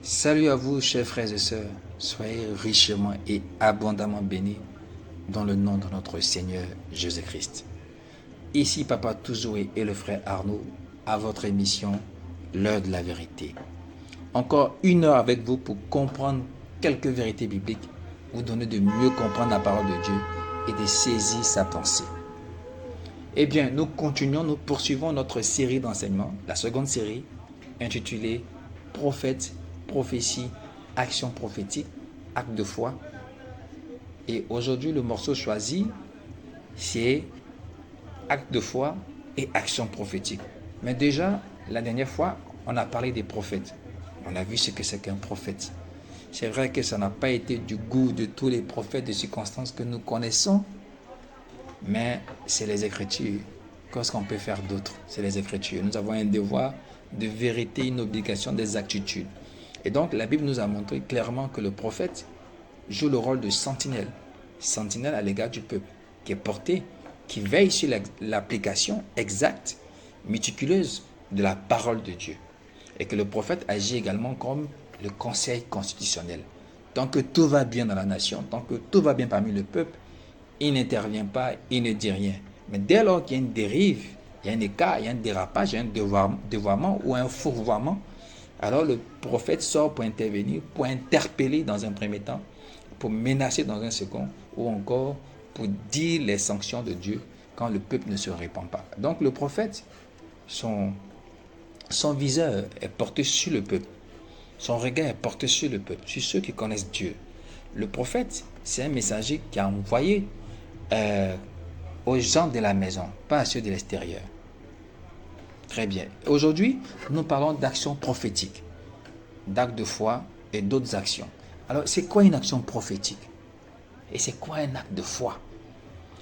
Salut à vous, chers frères et sœurs. Soyez richement et abondamment bénis dans le nom de notre Seigneur Jésus-Christ. Ici Papa Touzoué et le frère Arnaud à votre émission L'heure de la vérité. Encore une heure avec vous pour comprendre quelques vérités bibliques, vous donner de mieux comprendre la parole de Dieu et de saisir sa pensée. Eh bien, nous poursuivons notre série d'enseignements, la seconde série, intitulée Prophète, prophétie, action prophétique, acte de foi. Et aujourd'hui, le morceau choisi, c'est acte de foi et action prophétique. Mais déjà, la dernière fois, on a parlé des prophètes. On a vu ce que c'est qu'un prophète. C'est vrai que ça n'a pas été du goût de tous les prophètes de circonstances que nous connaissons, mais c'est les Écritures. Qu'est-ce qu'on peut faire d'autre? C'est les Écritures. Nous avons un devoir de vérité, une obligation d'exactitude. Et donc, la Bible nous a montré clairement que le prophète joue le rôle de sentinelle. Sentinelle à l'égard du peuple, qui est porté, qui veille sur l'application exacte, méticuleuse de la parole de Dieu. Et que le prophète agit également comme le conseil constitutionnel. Tant que tout va bien dans la nation, tant que tout va bien parmi le peuple, il n'intervient pas, il ne dit rien. Mais dès lors qu'il y a une dérive, il y a un écart, il y a un dérapage, il y a un dévoiement ou un fourvoiement, alors le prophète sort pour intervenir, pour interpeller dans un premier temps, pour menacer dans un second, ou encore pour dire les sanctions de Dieu quand le peuple ne se répand pas. Donc le prophète, son viseur est porté sur le peuple. Son regard est porté sur le peuple, sur ceux qui connaissent Dieu. Le prophète, c'est un messager qui a envoyé aux gens de la maison, pas à ceux de l'extérieur. Très bien. Aujourd'hui, nous parlons d'action prophétique, d'actes de foi et d'autres actions. Alors, c'est quoi une action prophétique? Et c'est quoi un acte de foi?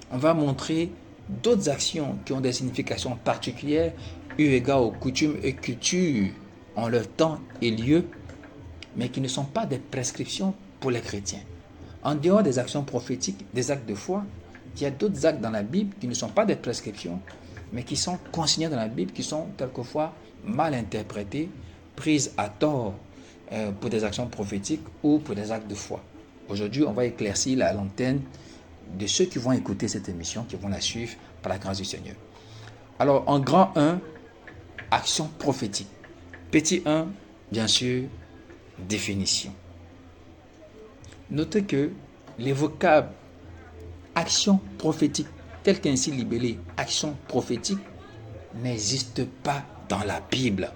On va montrer d'autres actions qui ont des significations particulières eu égard aux coutumes et cultures en leur temps et lieu, mais qui ne sont pas des prescriptions pour les chrétiens. En dehors des actions prophétiques, des actes de foi, il y a d'autres actes dans la Bible qui ne sont pas des prescriptions, mais qui sont consignés dans la Bible, qui sont quelquefois mal interprétés, prises à tort pour des actions prophétiques ou pour des actes de foi. Aujourd'hui, on va éclaircir la lanterne de ceux qui vont écouter cette émission, qui vont la suivre par la grâce du Seigneur. Alors, en grand 1, action prophétique. Petit 1, bien sûr, définition. Notez que les vocables action prophétique, tel qu'ainsi libellé action prophétique, n'existe pas dans la Bible.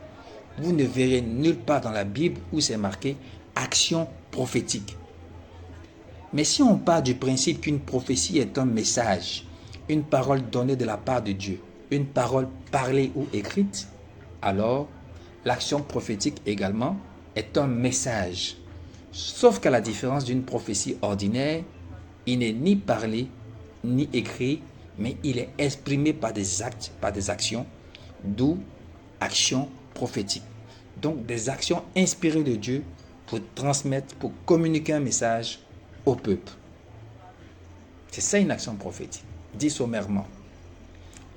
Vous ne verrez nulle part dans la Bible où c'est marqué action prophétique. Mais si on part du principe qu'une prophétie est un message, une parole donnée de la part de Dieu, une parole parlée ou écrite, alors l'action prophétique également est un message. Sauf qu'à la différence d'une prophétie ordinaire, il n'est ni parlé, ni écrit, mais il est exprimé par des actes, par des actions, d'où action prophétique. Donc des actions inspirées de Dieu pour transmettre, pour communiquer un message au peuple. C'est ça une action prophétique, dit sommairement.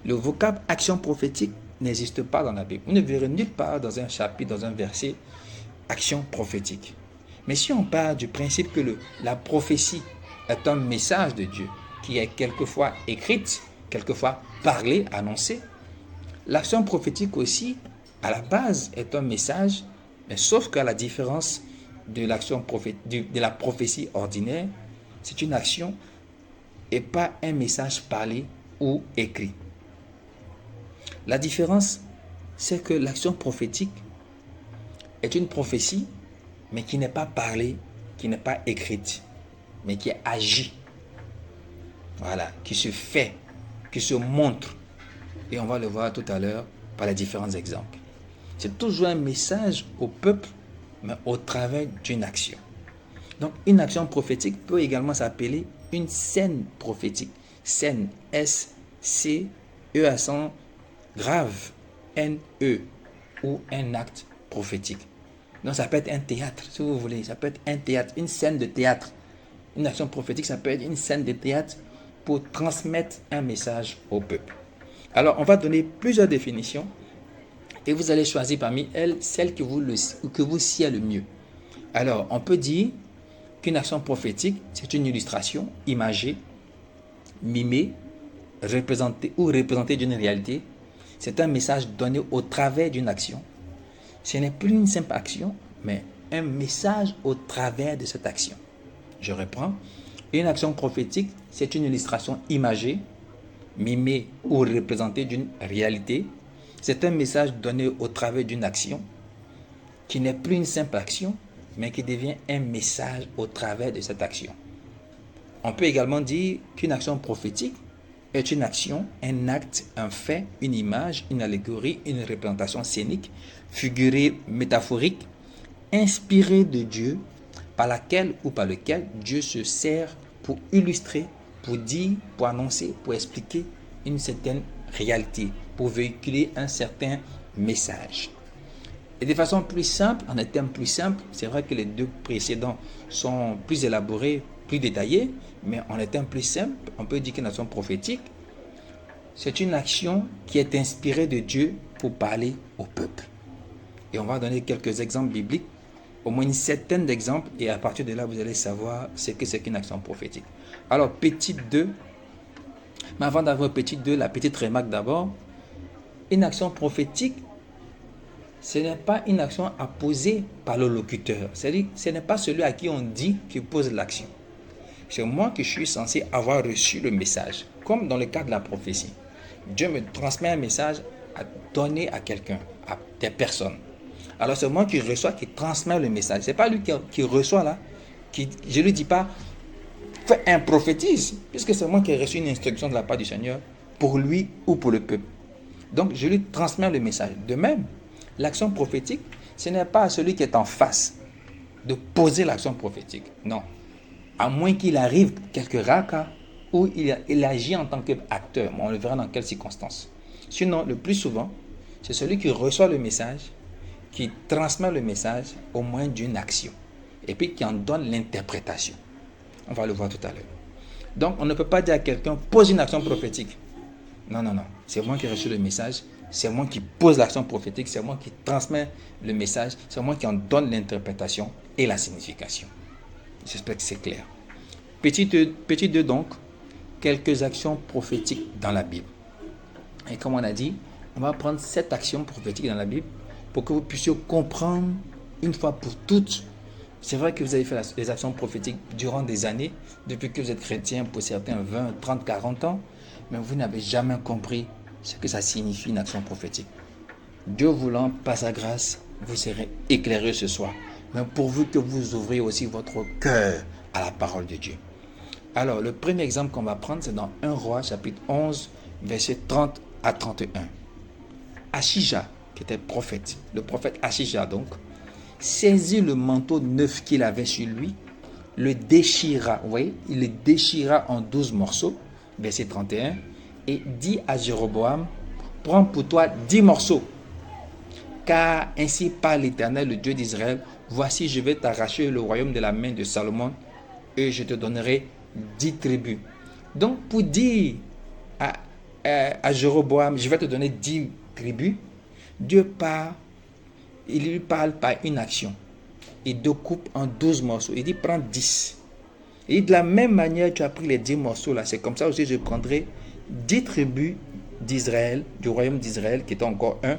Le vocable action prophétique n'existe pas dans la Bible. Vous ne verrez nulle part dans un chapitre, dans un verset, action prophétique. Mais si on part du principe que la prophétie est un message de Dieu qui est quelquefois écrite, quelquefois parlée, annoncée, l'action prophétique aussi, à la base, est un message, mais sauf qu'à la différence de la prophétie ordinaire, c'est une action et pas un message parlé ou écrit. La différence, c'est que l'action prophétique est une prophétie, mais qui n'est pas parlée, qui n'est pas écrite, mais qui agit. Voilà, qui se fait, qui se montre. Et on va le voir tout à l'heure par les différents exemples. C'est toujours un message au peuple, mais au travers d'une action. Donc, une action prophétique peut également s'appeler une scène prophétique. Scène, S-C-E accent grave, N-E, ou un acte prophétique. Donc, ça peut être un théâtre, si vous voulez. Ça peut être un théâtre, une scène de théâtre. Une action prophétique, ça peut être une scène de théâtre pour transmettre un message au peuple. Alors, on va donner plusieurs définitions et vous allez choisir parmi elles celle que vous sied le mieux. Alors, on peut dire qu'une action prophétique, c'est une illustration imagée, mimée, représentée d'une réalité. C'est un message donné au travers d'une action. Ce n'est plus une simple action, mais un message au travers de cette action. Je reprends. Une action prophétique, c'est une illustration imagée, mimée ou représentée d'une réalité. C'est un message donné au travers d'une action qui n'est plus une simple action, mais qui devient un message au travers de cette action. On peut également dire qu'une action prophétique est une action, un acte, un fait, une image, une allégorie, une représentation scénique, figurée, métaphorique, inspirée de Dieu, par laquelle ou par lequel Dieu se sert pour illustrer, pour dire, pour annoncer, pour expliquer une certaine réalité, pour véhiculer un certain message. Et de façon plus simple, en un terme plus simple, c'est vrai que les deux précédents sont plus élaborés, plus détaillés, mais en un terme plus simple, on peut dire qu'une action prophétique, c'est une action qui est inspirée de Dieu pour parler au peuple. Et on va donner quelques exemples bibliques, au moins une septaine d'exemples, et à partir de là, vous allez savoir ce que c'est qu'une action prophétique. Alors, petite 2, mais avant d'avoir petite 2, la petite remarque d'abord, une action prophétique, ce n'est pas une action à poser par le locuteur. C'est-à-dire, ce n'est pas celui à qui on dit qui pose l'action. C'est moi qui suis censé avoir reçu le message, comme dans le cas de la prophétie. Dieu me transmet un message à donner à quelqu'un, à des personnes. Alors c'est moi qui reçois, qui transmet le message. Ce n'est pas lui qui reçoit là. Je ne lui dis pas, fais un prophétise, puisque c'est moi qui ai reçu une instruction de la part du Seigneur pour lui ou pour le peuple. Donc je lui transmets le message. De même, l'action prophétique, ce n'est pas à celui qui est en face de poser l'action prophétique. Non. À moins qu'il arrive quelques rares cas où il agit en tant qu'acteur. On le verra dans quelles circonstances. Sinon, le plus souvent, c'est celui qui reçoit le message, qui transmet le message au moyen d'une action. Et puis qui en donne l'interprétation. On va le voir tout à l'heure. Donc, on ne peut pas dire à quelqu'un, pose une action prophétique. Non, non, non. C'est moi qui ai reçu le message. C'est moi qui pose l'action prophétique. C'est moi qui transmets le message. C'est moi qui en donne l'interprétation et la signification. J'espère que c'est clair. Petit 2 donc, quelques actions prophétiques dans la Bible. Et comme on a dit, on va prendre 7 actions prophétiques dans la Bible pour que vous puissiez comprendre une fois pour toutes. C'est vrai que vous avez fait les actions prophétiques durant des années, depuis que vous êtes chrétien, pour certains 20, 30, 40 ans, mais vous n'avez jamais compris ce que ça signifie une action prophétique. Dieu voulant, par sa grâce, vous serez éclairés ce soir. Mais pourvu que vous ouvrez aussi votre cœur à la parole de Dieu. Alors, le premier exemple qu'on va prendre, c'est dans 1 Roi, chapitre 11, versets 30 à 31. Achija, qui était prophète, le prophète Achija donc, saisit le manteau neuf qu'il avait sur lui, le déchira, vous voyez, il le déchira en 12 morceaux, verset 31, et dit à Jéroboam, prends pour toi 10 morceaux, car ainsi parle l'Éternel, le Dieu d'Israël, voici je vais t'arracher le royaume de la main de Salomon, et je te donnerai 10 tribus. Donc pour dire à Jéroboam, je vais te donner 10 tribus, Dieu part, il lui parle par une action. Il découpe en 12 morceaux. Il dit, prends 10. Et de la même manière, tu as pris les 10 morceaux là. C'est comme ça aussi, je prendrai 10 tribus d'Israël, du royaume d'Israël, qui était encore un,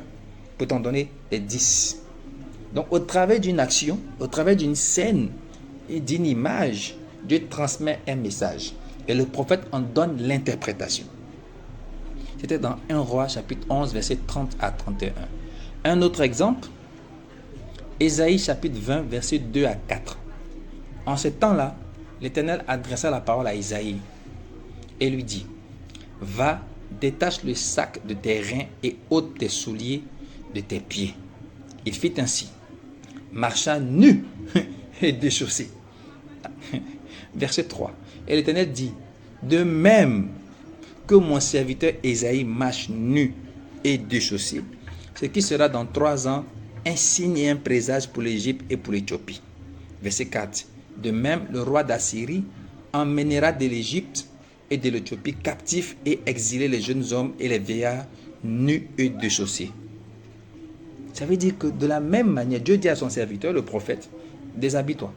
pour t'en donner les 10. Donc, au travers d'une action, au travers d'une scène et d'une image, Dieu transmet un message. Et le prophète en donne l'interprétation. C'était dans 1 Roi, chapitre 11, versets 30 à 31. Un autre exemple, Ésaïe chapitre 20, versets 2 à 4. En ce temps-là, l'Éternel adressa la parole à Ésaïe et lui dit, va, détache le sac de tes reins et ôte tes souliers de tes pieds. Il fit ainsi, marcha nu et déchaussé. Verset 3. Et l'Éternel dit, de même que mon serviteur Ésaïe marche nu et déchaussé, ce qui sera dans 3 ans un signe et un présage pour l'Égypte et pour l'Éthiopie. Verset 4. De même, le roi d'Assyrie emmènera de l'Égypte et de l'Éthiopie captifs et exilés les jeunes hommes et les vieillards nus et déchaussés. Ça veut dire que de la même manière, Dieu dit à son serviteur, le prophète, déshabille-toi.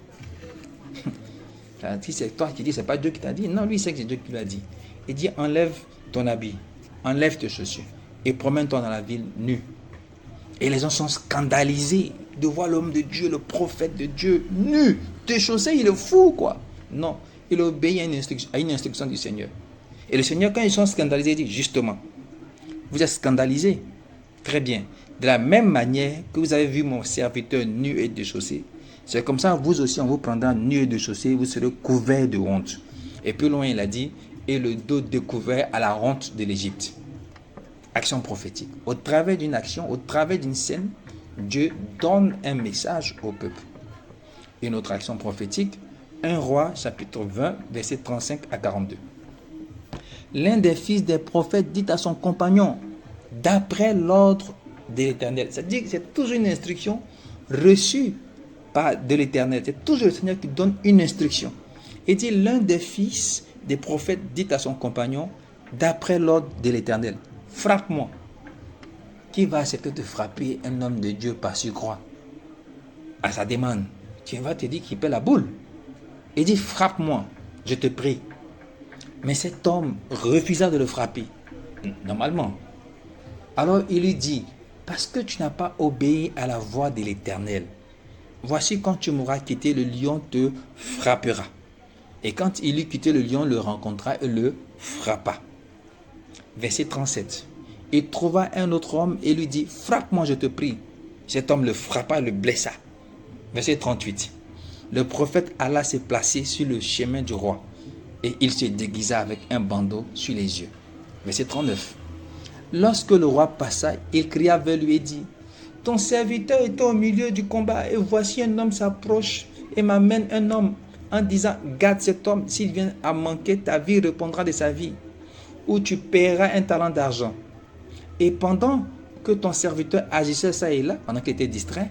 Si c'est toi qui dis, c'est pas Dieu qui t'a dit. Non, lui, il sait que c'est Dieu qui l'a dit. Il dit, enlève ton habit, enlève tes chaussures et promène-toi dans la ville nu. Et les gens sont scandalisés de voir l'homme de Dieu, le prophète de Dieu, nu, déchaussé, il est fou, quoi. Non, il obéit à une instruction du Seigneur. Et le Seigneur, quand ils sont scandalisés, il dit, justement, vous êtes scandalisés. Très bien. De la même manière que vous avez vu mon serviteur nu et déchaussé, c'est comme ça, vous aussi, on vous prendra nu et déchaussé, vous serez couverts de honte. Et plus loin, il a dit, et le dos découvert à la honte de l'Égypte. Action prophétique. Au travers d'une action, au travers d'une scène, Dieu donne un message au peuple. Une autre action prophétique, 1 Roi, chapitre 20, versets 35 à 42. L'un des fils des prophètes dit à son compagnon, d'après l'ordre de l'Éternel. C'est-à-dire que c'est toujours une instruction reçue de l'Éternel. C'est toujours le Seigneur qui donne une instruction. Il dit, l'un des fils des prophètes dit à son compagnon, d'après l'ordre de l'Éternel, frappe-moi. Qui va accepter de frapper un homme de Dieu par surcroît à sa demande? Tu vas te dire qu'il paie la boule. Il dit, frappe-moi, je te prie. Mais cet homme refusa de le frapper, normalement. Alors il lui dit, parce que tu n'as pas obéi à la voix de l'Éternel, voici quand tu m'auras quitté, le lion te frappera. Et quand il eut quitté le lion, le rencontra et le frappa. Verset 37. Il trouva un autre homme et lui dit, frappe-moi, je te prie. Cet homme le frappa et le blessa. Verset 38. Le prophète alla se placer sur le chemin du roi et il se déguisa avec un bandeau sur les yeux. Verset 39. Lorsque le roi passa, il cria vers lui et dit, ton serviteur était au milieu du combat et voici un homme s'approche et m'amène un homme en disant, garde cet homme, s'il vient à manquer, ta vie répondra de sa vie, ou tu paieras un talent d'argent. Et pendant que ton serviteur agissait ça et là, pendant qu'il était distrait,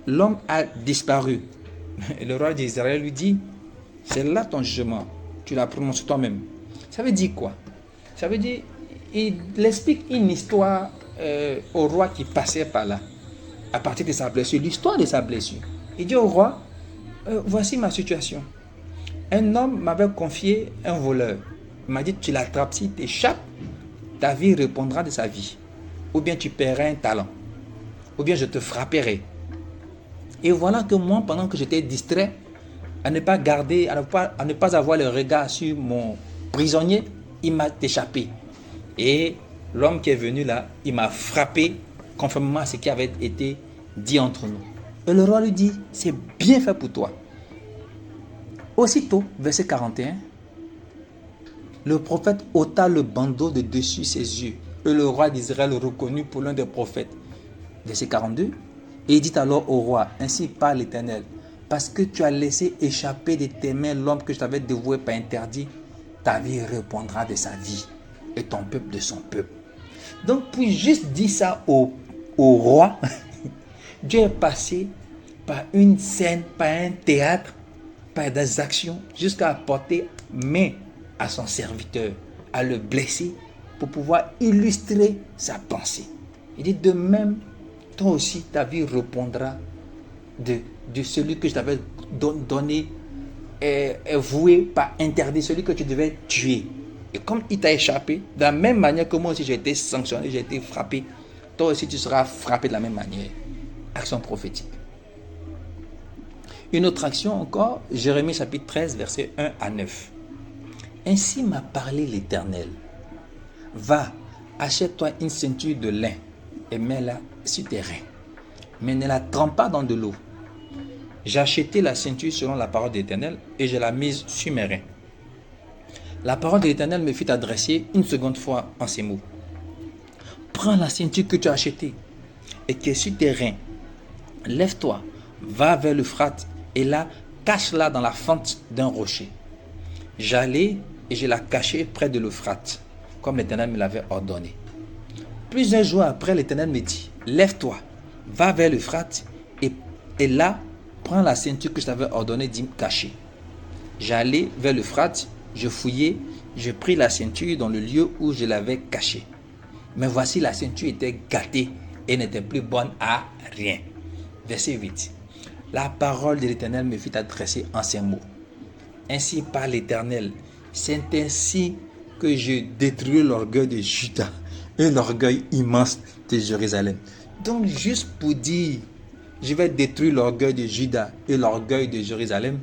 l'homme a disparu. Et le roi d'Israël lui dit, c'est là ton jugement, tu l'as prononcé toi-même. Ça veut dire quoi? Ça veut dire, il explique une histoire au roi qui passait par là, à partir de sa blessure, l'histoire de sa blessure. Il dit au roi, voici ma situation. Un homme m'avait confié un voleur. Il m'a dit, tu l'attrapes, si tu échappes, ta vie répondra de sa vie. Ou bien tu paieras un talent. Ou bien je te frapperai. Et voilà que moi, pendant que j'étais distrait, à ne pas garder, à ne pas avoir le regard sur mon prisonnier, il m'a échappé. Et l'homme qui est venu là, il m'a frappé conformément à ce qui avait été dit entre nous. Et le roi lui dit, c'est bien fait pour toi. Aussitôt, verset 41, le prophète ôta le bandeau de dessus ses yeux. Et le roi d'Israël le reconnut pour l'un des prophètes. Verset 42, et il dit alors au roi, ainsi parle l'Éternel, parce que tu as laissé échapper de tes mains l'homme que je t'avais dévoué par interdit, ta vie répondra de sa vie et ton peuple de son peuple. Donc pour juste dire ça au roi, Dieu est passé par une scène, par un théâtre, par des actions, jusqu'à apporter main à son serviteur, à le blesser pour pouvoir illustrer sa pensée. Il dit de même, toi aussi ta vie répondra de celui que je t'avais donné, voué par interdit, celui que tu devais tuer. Et comme il t'a échappé, de la même manière que moi aussi j'ai été sanctionné, j'ai été frappé, toi aussi tu seras frappé de la même manière. Action prophétique. Une autre action encore, Jérémie chapitre 13, versets 1 à 9. Ainsi m'a parlé l'Éternel. Va, achète-toi une ceinture de lin et mets-la sur tes reins. Mais ne la trempe pas dans de l'eau. J'ai acheté la ceinture selon la parole de l'Éternel et je l'ai mise sur mes reins. La parole de l'Éternel me fut adressée une seconde fois en ces mots. Prends la ceinture que tu as achetée et qui est sur tes reins. Lève-toi, va vers l'Euphrate et là, cache-la dans la fente d'un rocher. J'allai et je la cachai près de l'Euphrate, comme l'Éternel me l'avait ordonné. Plusieurs jours après, l'Éternel me dit, lève-toi, va vers l'Euphrate et là, prends la ceinture que je t'avais ordonné d'y cacher. J'allai vers l'Euphrate, je fouillai, je pris la ceinture dans le lieu où je l'avais cachée. Mais voici, la ceinture était gâtée et n'était plus bonne à rien. Verset 8. la parole de l'Éternel me fit adresser en ces mots. Ainsi parle l'Éternel, c'est ainsi que je détruis l'orgueil de Juda et l'orgueil immense de Jérusalem. Donc juste pour dire, je vais détruire l'orgueil de Juda et l'orgueil de Jérusalem,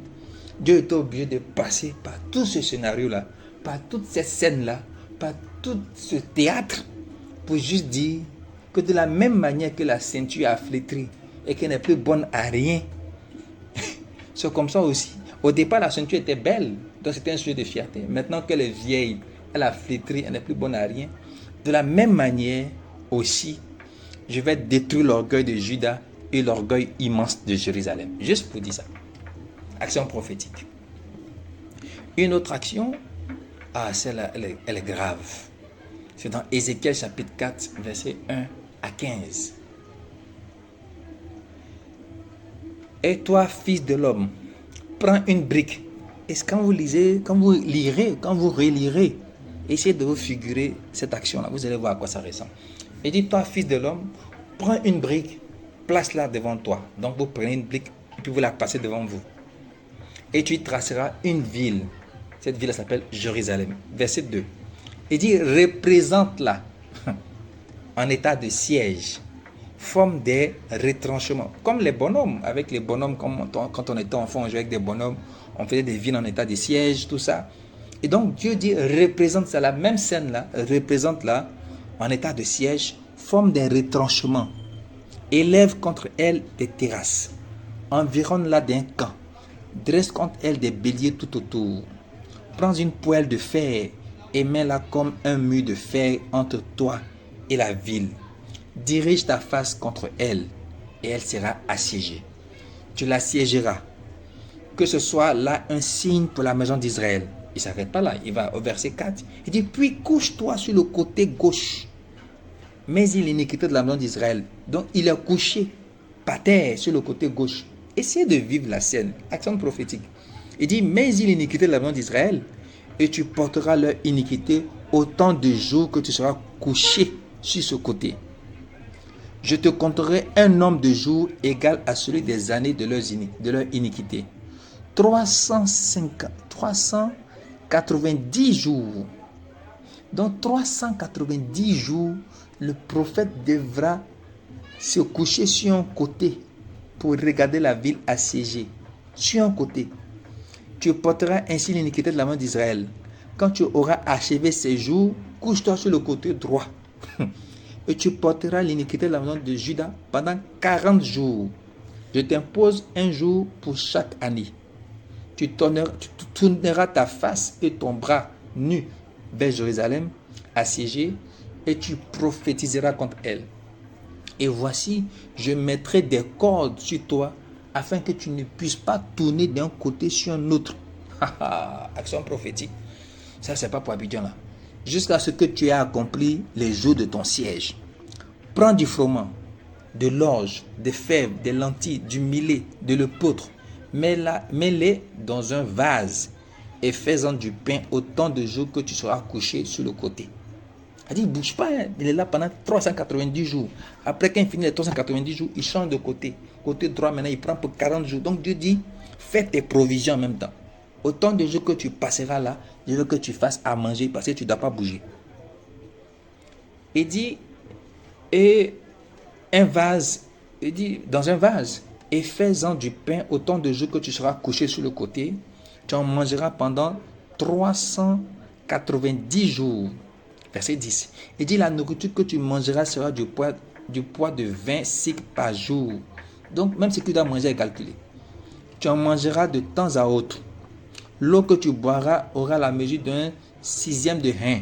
Dieu est obligé de passer par tout ce scénario-là, par toute cette scène-là, par tout ce théâtre, pour juste dire que de la même manière que la ceinture a flétri et qu'elle n'est plus bonne à rien, c'est comme ça aussi. Au départ, la ceinture était belle, donc c'était un sujet de fierté. Maintenant qu'elle est vieille, elle a flétri, elle n'est plus bonne à rien. De la même manière aussi, je vais détruire l'orgueil de Juda et l'orgueil immense de Jérusalem. Juste pour dire ça. Action prophétique. Une autre action, celle-là, elle est grave. C'est dans Ézéchiel chapitre 4, versets 1 à 15. Et toi, fils de l'homme, prends une brique. Et quand vous lisez, quand vous relirez, essayez de vous figurer cette action-là. Vous allez voir à quoi ça ressemble. Et dit, toi, fils de l'homme, prends une brique, place-la devant toi. Donc, vous prenez une brique, puis vous la passez devant vous. Et tu y traceras une ville. Cette ville s'appelle Jérusalem. Verset 2. Il dit, représente-la en état de siège. Forme des retranchements. Comme les bonhommes. Avec les bonhommes, quand on était enfant, on jouait avec des bonhommes. On faisait des villes en état de siège, tout ça. Et donc, Dieu dit, représente ça, la même scène-là, représente-la en état de siège, forme des retranchements. Élève contre elle des terrasses. Environne-la d'un camp. Dresse contre elle des béliers tout autour. Prends une poêle de fer et mets-la comme un mur de fer entre toi et la ville. Dirige ta face contre elle et elle sera assiégée. Tu l'assiégeras. Que ce soit là un signe pour la maison d'Israël. Il ne s'arrête pas là. Il va au verset 4. Il dit, puis couche-toi sur le côté gauche. Mais il l'iniquité de la maison d'Israël. Donc il est couché par terre sur le côté gauche. Essayez de vivre la scène. Action prophétique. Il dit, mais il l'iniquité de la maison d'Israël. Et tu porteras leur iniquité autant de jours que tu seras couché sur ce côté. Je te compterai un nombre de jours égal à celui des années de leur iniquité. 390 jours. Dans 390 jours, le prophète devra se coucher sur un côté pour regarder la ville assiégée. Sur un côté. Tu porteras ainsi l'iniquité de la main d'Israël. Quand tu auras achevé ces jours, couche-toi sur le côté droit. Et tu porteras l'iniquité de la maison de Juda pendant 40 jours. Je t'impose un jour pour chaque année. Tu tourneras ta face et ton bras nu vers Jérusalem, assiégée, et tu prophétiseras contre elle. Et voici, je mettrai des cordes sur toi, afin que tu ne puisses pas tourner d'un côté sur un autre. Action prophétique. Ça, c'est pas pour Abidjan là. Jusqu'à ce que tu aies accompli les jours de ton siège. Prends du froment, de l'orge, des fèves, des lentilles, du millet, de l'épeautre. Mets-les dans un vase et fais-en du pain autant de jours que tu seras couché sur le côté. Il dit, il ne bouge pas, hein. Il est là pendant 390 jours. Après qu'il finit les 390 jours, il change de côté. Côté droit, maintenant, il prend pour 40 jours. Donc Dieu dit, fais tes provisions en même temps. Autant de jours que tu passeras là, je veux que tu fasses à manger parce que tu ne dois pas bouger. Il dit, et un vase, il dit, dans un vase, et fais-en du pain autant de jours que tu seras couché sur le côté. Tu en mangeras pendant 390 jours. Verset 10. Il dit, la nourriture que tu mangeras sera du poids de 20 cycles par jour. Donc, même ce que tu dois manger est calculé. Tu en mangeras de temps à autre. L'eau que tu boiras aura la mesure d'un 1/6 de hin.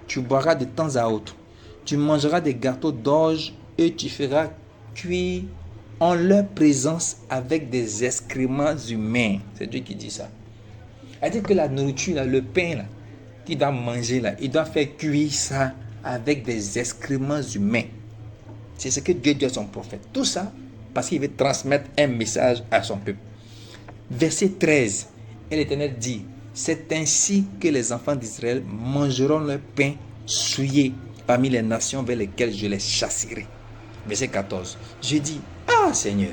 Tu boiras de temps à autre. Tu mangeras des gâteaux d'orge et tu feras cuire en leur présence avec des excréments humains. C'est Dieu qui dit ça. C'est-à-dire que la nourriture, là, le pain là, qu'il doit manger, là, il doit faire cuire ça avec des excréments humains. C'est ce que Dieu dit à son prophète. Tout ça parce qu'il veut transmettre un message à son peuple. Verset 13. Et l'Éternel dit, c'est ainsi que les enfants d'Israël mangeront leur pain souillé parmi les nations vers lesquelles je les chasserai. Verset 14. Je dis, ah Seigneur,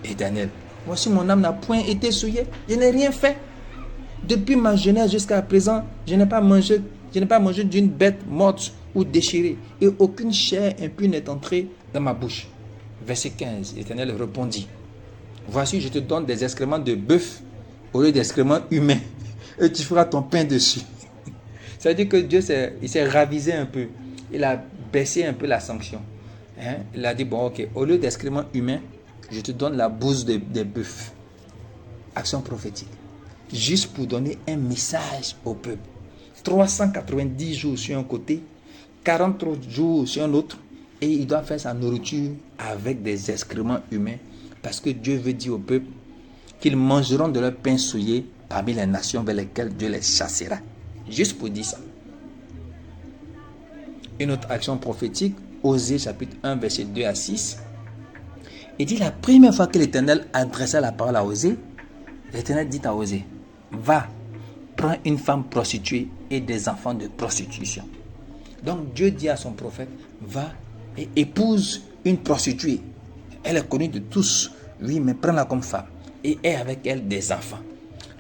Éternel, Voici mon âme n'a point été souillée. Je n'ai rien fait. Depuis ma jeunesse jusqu'à présent, je n'ai pas mangé d'une bête morte ou déchirée, et aucune chair impure n'est entrée dans ma bouche. Verset 15, l'Éternel répondit, voici, je te donne des excréments de bœuf au lieu d'excréments humains, et tu feras ton pain dessus. Ça veut dire que Dieu s'est ravisé un peu. Il a baissé un peu la sanction. Il a dit, bon, ok, au lieu d'excréments humains, je te donne la bouse des bœufs. Action prophétique. Juste pour donner un message au peuple. 390 jours sur un côté, 43 jours sur un autre, et il doit faire sa nourriture avec des excréments humains, parce que Dieu veut dire au peuple qu'ils mangeront de leur pain souillé parmi les nations vers lesquelles Dieu les chassera. Juste pour dire ça. Une autre action prophétique, Osée chapitre 1 verset 2 à 6. Il dit, la première fois que l'Éternel adressa la parole à Osée, l'Éternel dit à Osée, va, prends une femme prostituée et des enfants de prostitution. Donc Dieu dit à son prophète, va et épouse une prostituée. Elle est connue de tous, oui, mais prends-la comme femme et aie avec elle des enfants.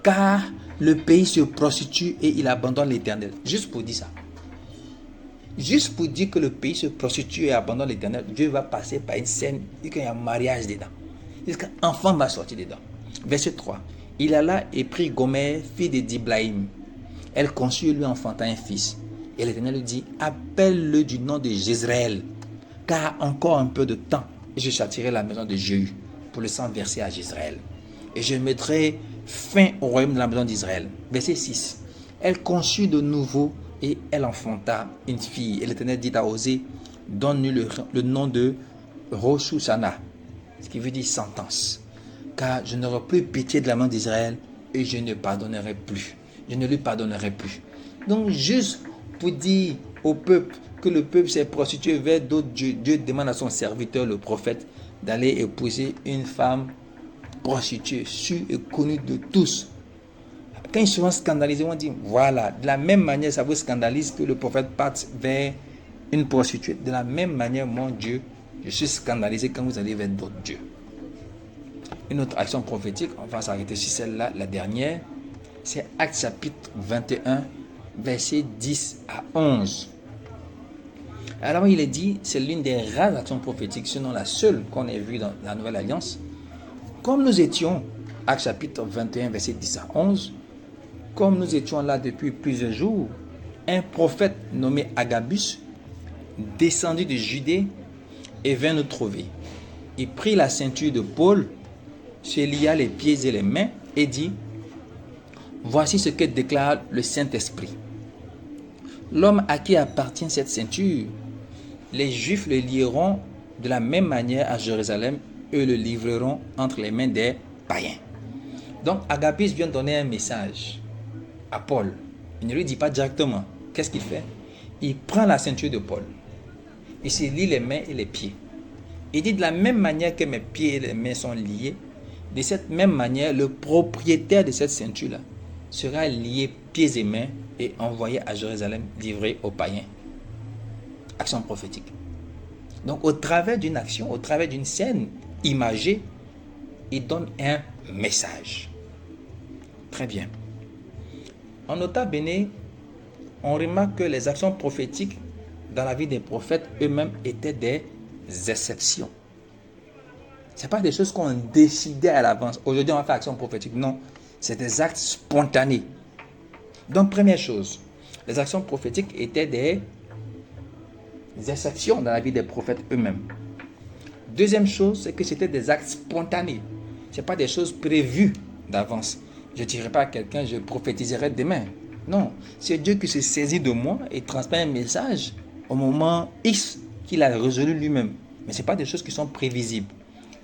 Car le pays se prostitue et il abandonne l'Éternel. Juste pour dire ça. Juste pour dire que le pays se prostitue et abandonne l'Éternel, Dieu va passer par une scène et qu'il y a un mariage dedans. Il qu'un enfant va sortir dedans. Verset 3. Il alla et prit Gomère, fille de Diblaïm. Elle conçut et lui enfanta un fils. Et l'Éternel lui dit, appelle-le du nom de Jezreel, car encore un peu de temps, et je châtirai la maison de Jéhu pour le sang versé à Jezreel. Et je mettrai fin au royaume de la maison d'Israël. Verset 6. Elle conçut de nouveau et elle enfanta une fille. Et l'Éternel dit à Osée, donne-lui le nom de Rosh-Hashanah, ce qui veut dire sentence. Car je n'aurai plus pitié de la main d'Israël et je ne pardonnerai plus. Je ne lui pardonnerai plus. Donc juste pour dire au peuple que le peuple s'est prostitué vers d'autres dieux, Dieu demande à son serviteur, le prophète, d'aller épouser une femme prostituée, sûre et connue de tous. Quand ils seront scandalisés, on dit, voilà, de la même manière, ça vous scandalise que le prophète parte vers une prostituée. De la même manière, mon Dieu, je suis scandalisé quand vous allez vers d'autres dieux. Une autre action prophétique, on va s'arrêter sur celle-là, la dernière, c'est Actes chapitre 21, versets 10 à 11. Alors il est dit, c'est l'une des rares actions prophétiques, sinon la seule qu'on ait vue dans la Nouvelle Alliance. Comme nous étions, Actes chapitre 21, versets 10 à 11, comme nous étions là depuis plusieurs jours, un prophète nommé Agabus descendit de Judée et vint nous trouver. Il prit la ceinture de Paul, se lia les pieds et les mains et dit, voici ce que déclare le Saint-Esprit. L'homme à qui appartient cette ceinture, les Juifs le lieront de la même manière à Jérusalem et le livreront entre les mains des païens. Donc Agabus vient donner un message à Paul. Il ne lui dit pas directement. Qu'est-ce qu'il fait? Il prend la ceinture de Paul. Il se lie les mains et les pieds. Il dit, de la même manière que mes pieds et les mains sont liés, de cette même manière, le propriétaire de cette ceinture-là sera lié pieds et mains et envoyé à Jérusalem, livré aux païens. Action prophétique. Donc, au travers d'une action, au travers d'une scène imagée, il donne un message. Très bien. En nota bene, on remarque que les actions prophétiques dans la vie des prophètes eux-mêmes étaient des exceptions. Ce n'est pas des choses qu'on décidait à l'avance. Aujourd'hui, on va faire action prophétique. Non, c'est des actes spontanés. Donc, première chose, les actions prophétiques étaient des exceptions dans la vie des prophètes eux-mêmes. Deuxième chose, c'est que c'était des actes spontanés. Ce n'est pas des choses prévues d'avance. Je ne dirais pas à quelqu'un, je prophétiserai demain. Non, c'est Dieu qui se saisit de moi et transmet un message au moment X qu'il a résolu lui-même. Mais ce n'est pas des choses qui sont prévisibles.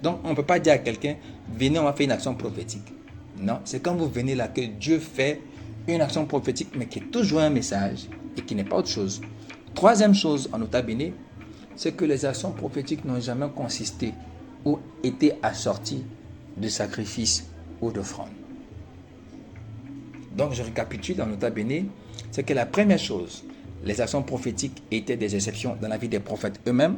Donc, on ne peut pas dire à quelqu'un, venez, on va faire une action prophétique. Non, c'est quand vous venez là que Dieu fait une action prophétique, mais qui est toujours un message et qui n'est pas autre chose. Troisième chose, en nota bene, c'est que les actions prophétiques n'ont jamais consisté ou été assorties de sacrifices ou d'offrandes. Donc, je récapitule en nota bene, c'est que la première chose, les actions prophétiques étaient des exceptions dans la vie des prophètes eux-mêmes.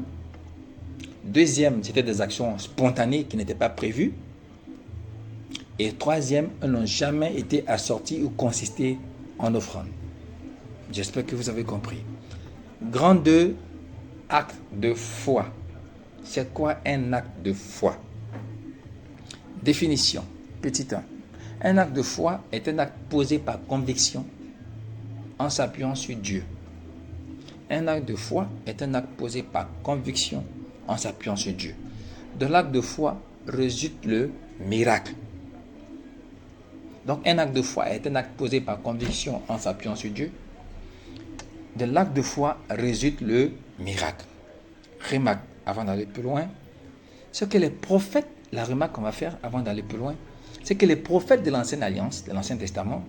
Deuxième, c'était des actions spontanées qui n'étaient pas prévues. Et troisième, elles n'ont jamais été assorties ou consisté en offrande. J'espère que vous avez compris. Grand 2, acte de foi. C'est quoi un acte de foi? Définition. Petit 1. Un acte de foi est un acte posé par conviction en s'appuyant sur Dieu. Un acte de foi est un acte posé par conviction en s'appuyant sur Dieu. De l'acte de foi résulte le miracle. Donc un acte de foi est un acte posé par conviction en s'appuyant sur Dieu. De l'acte de foi résulte le miracle. Remarque, avant d'aller plus loin, ce que les prophètes, la remarque qu'on va faire avant d'aller plus loin, c'est que les prophètes de l'Ancienne Alliance, de l'Ancien Testament,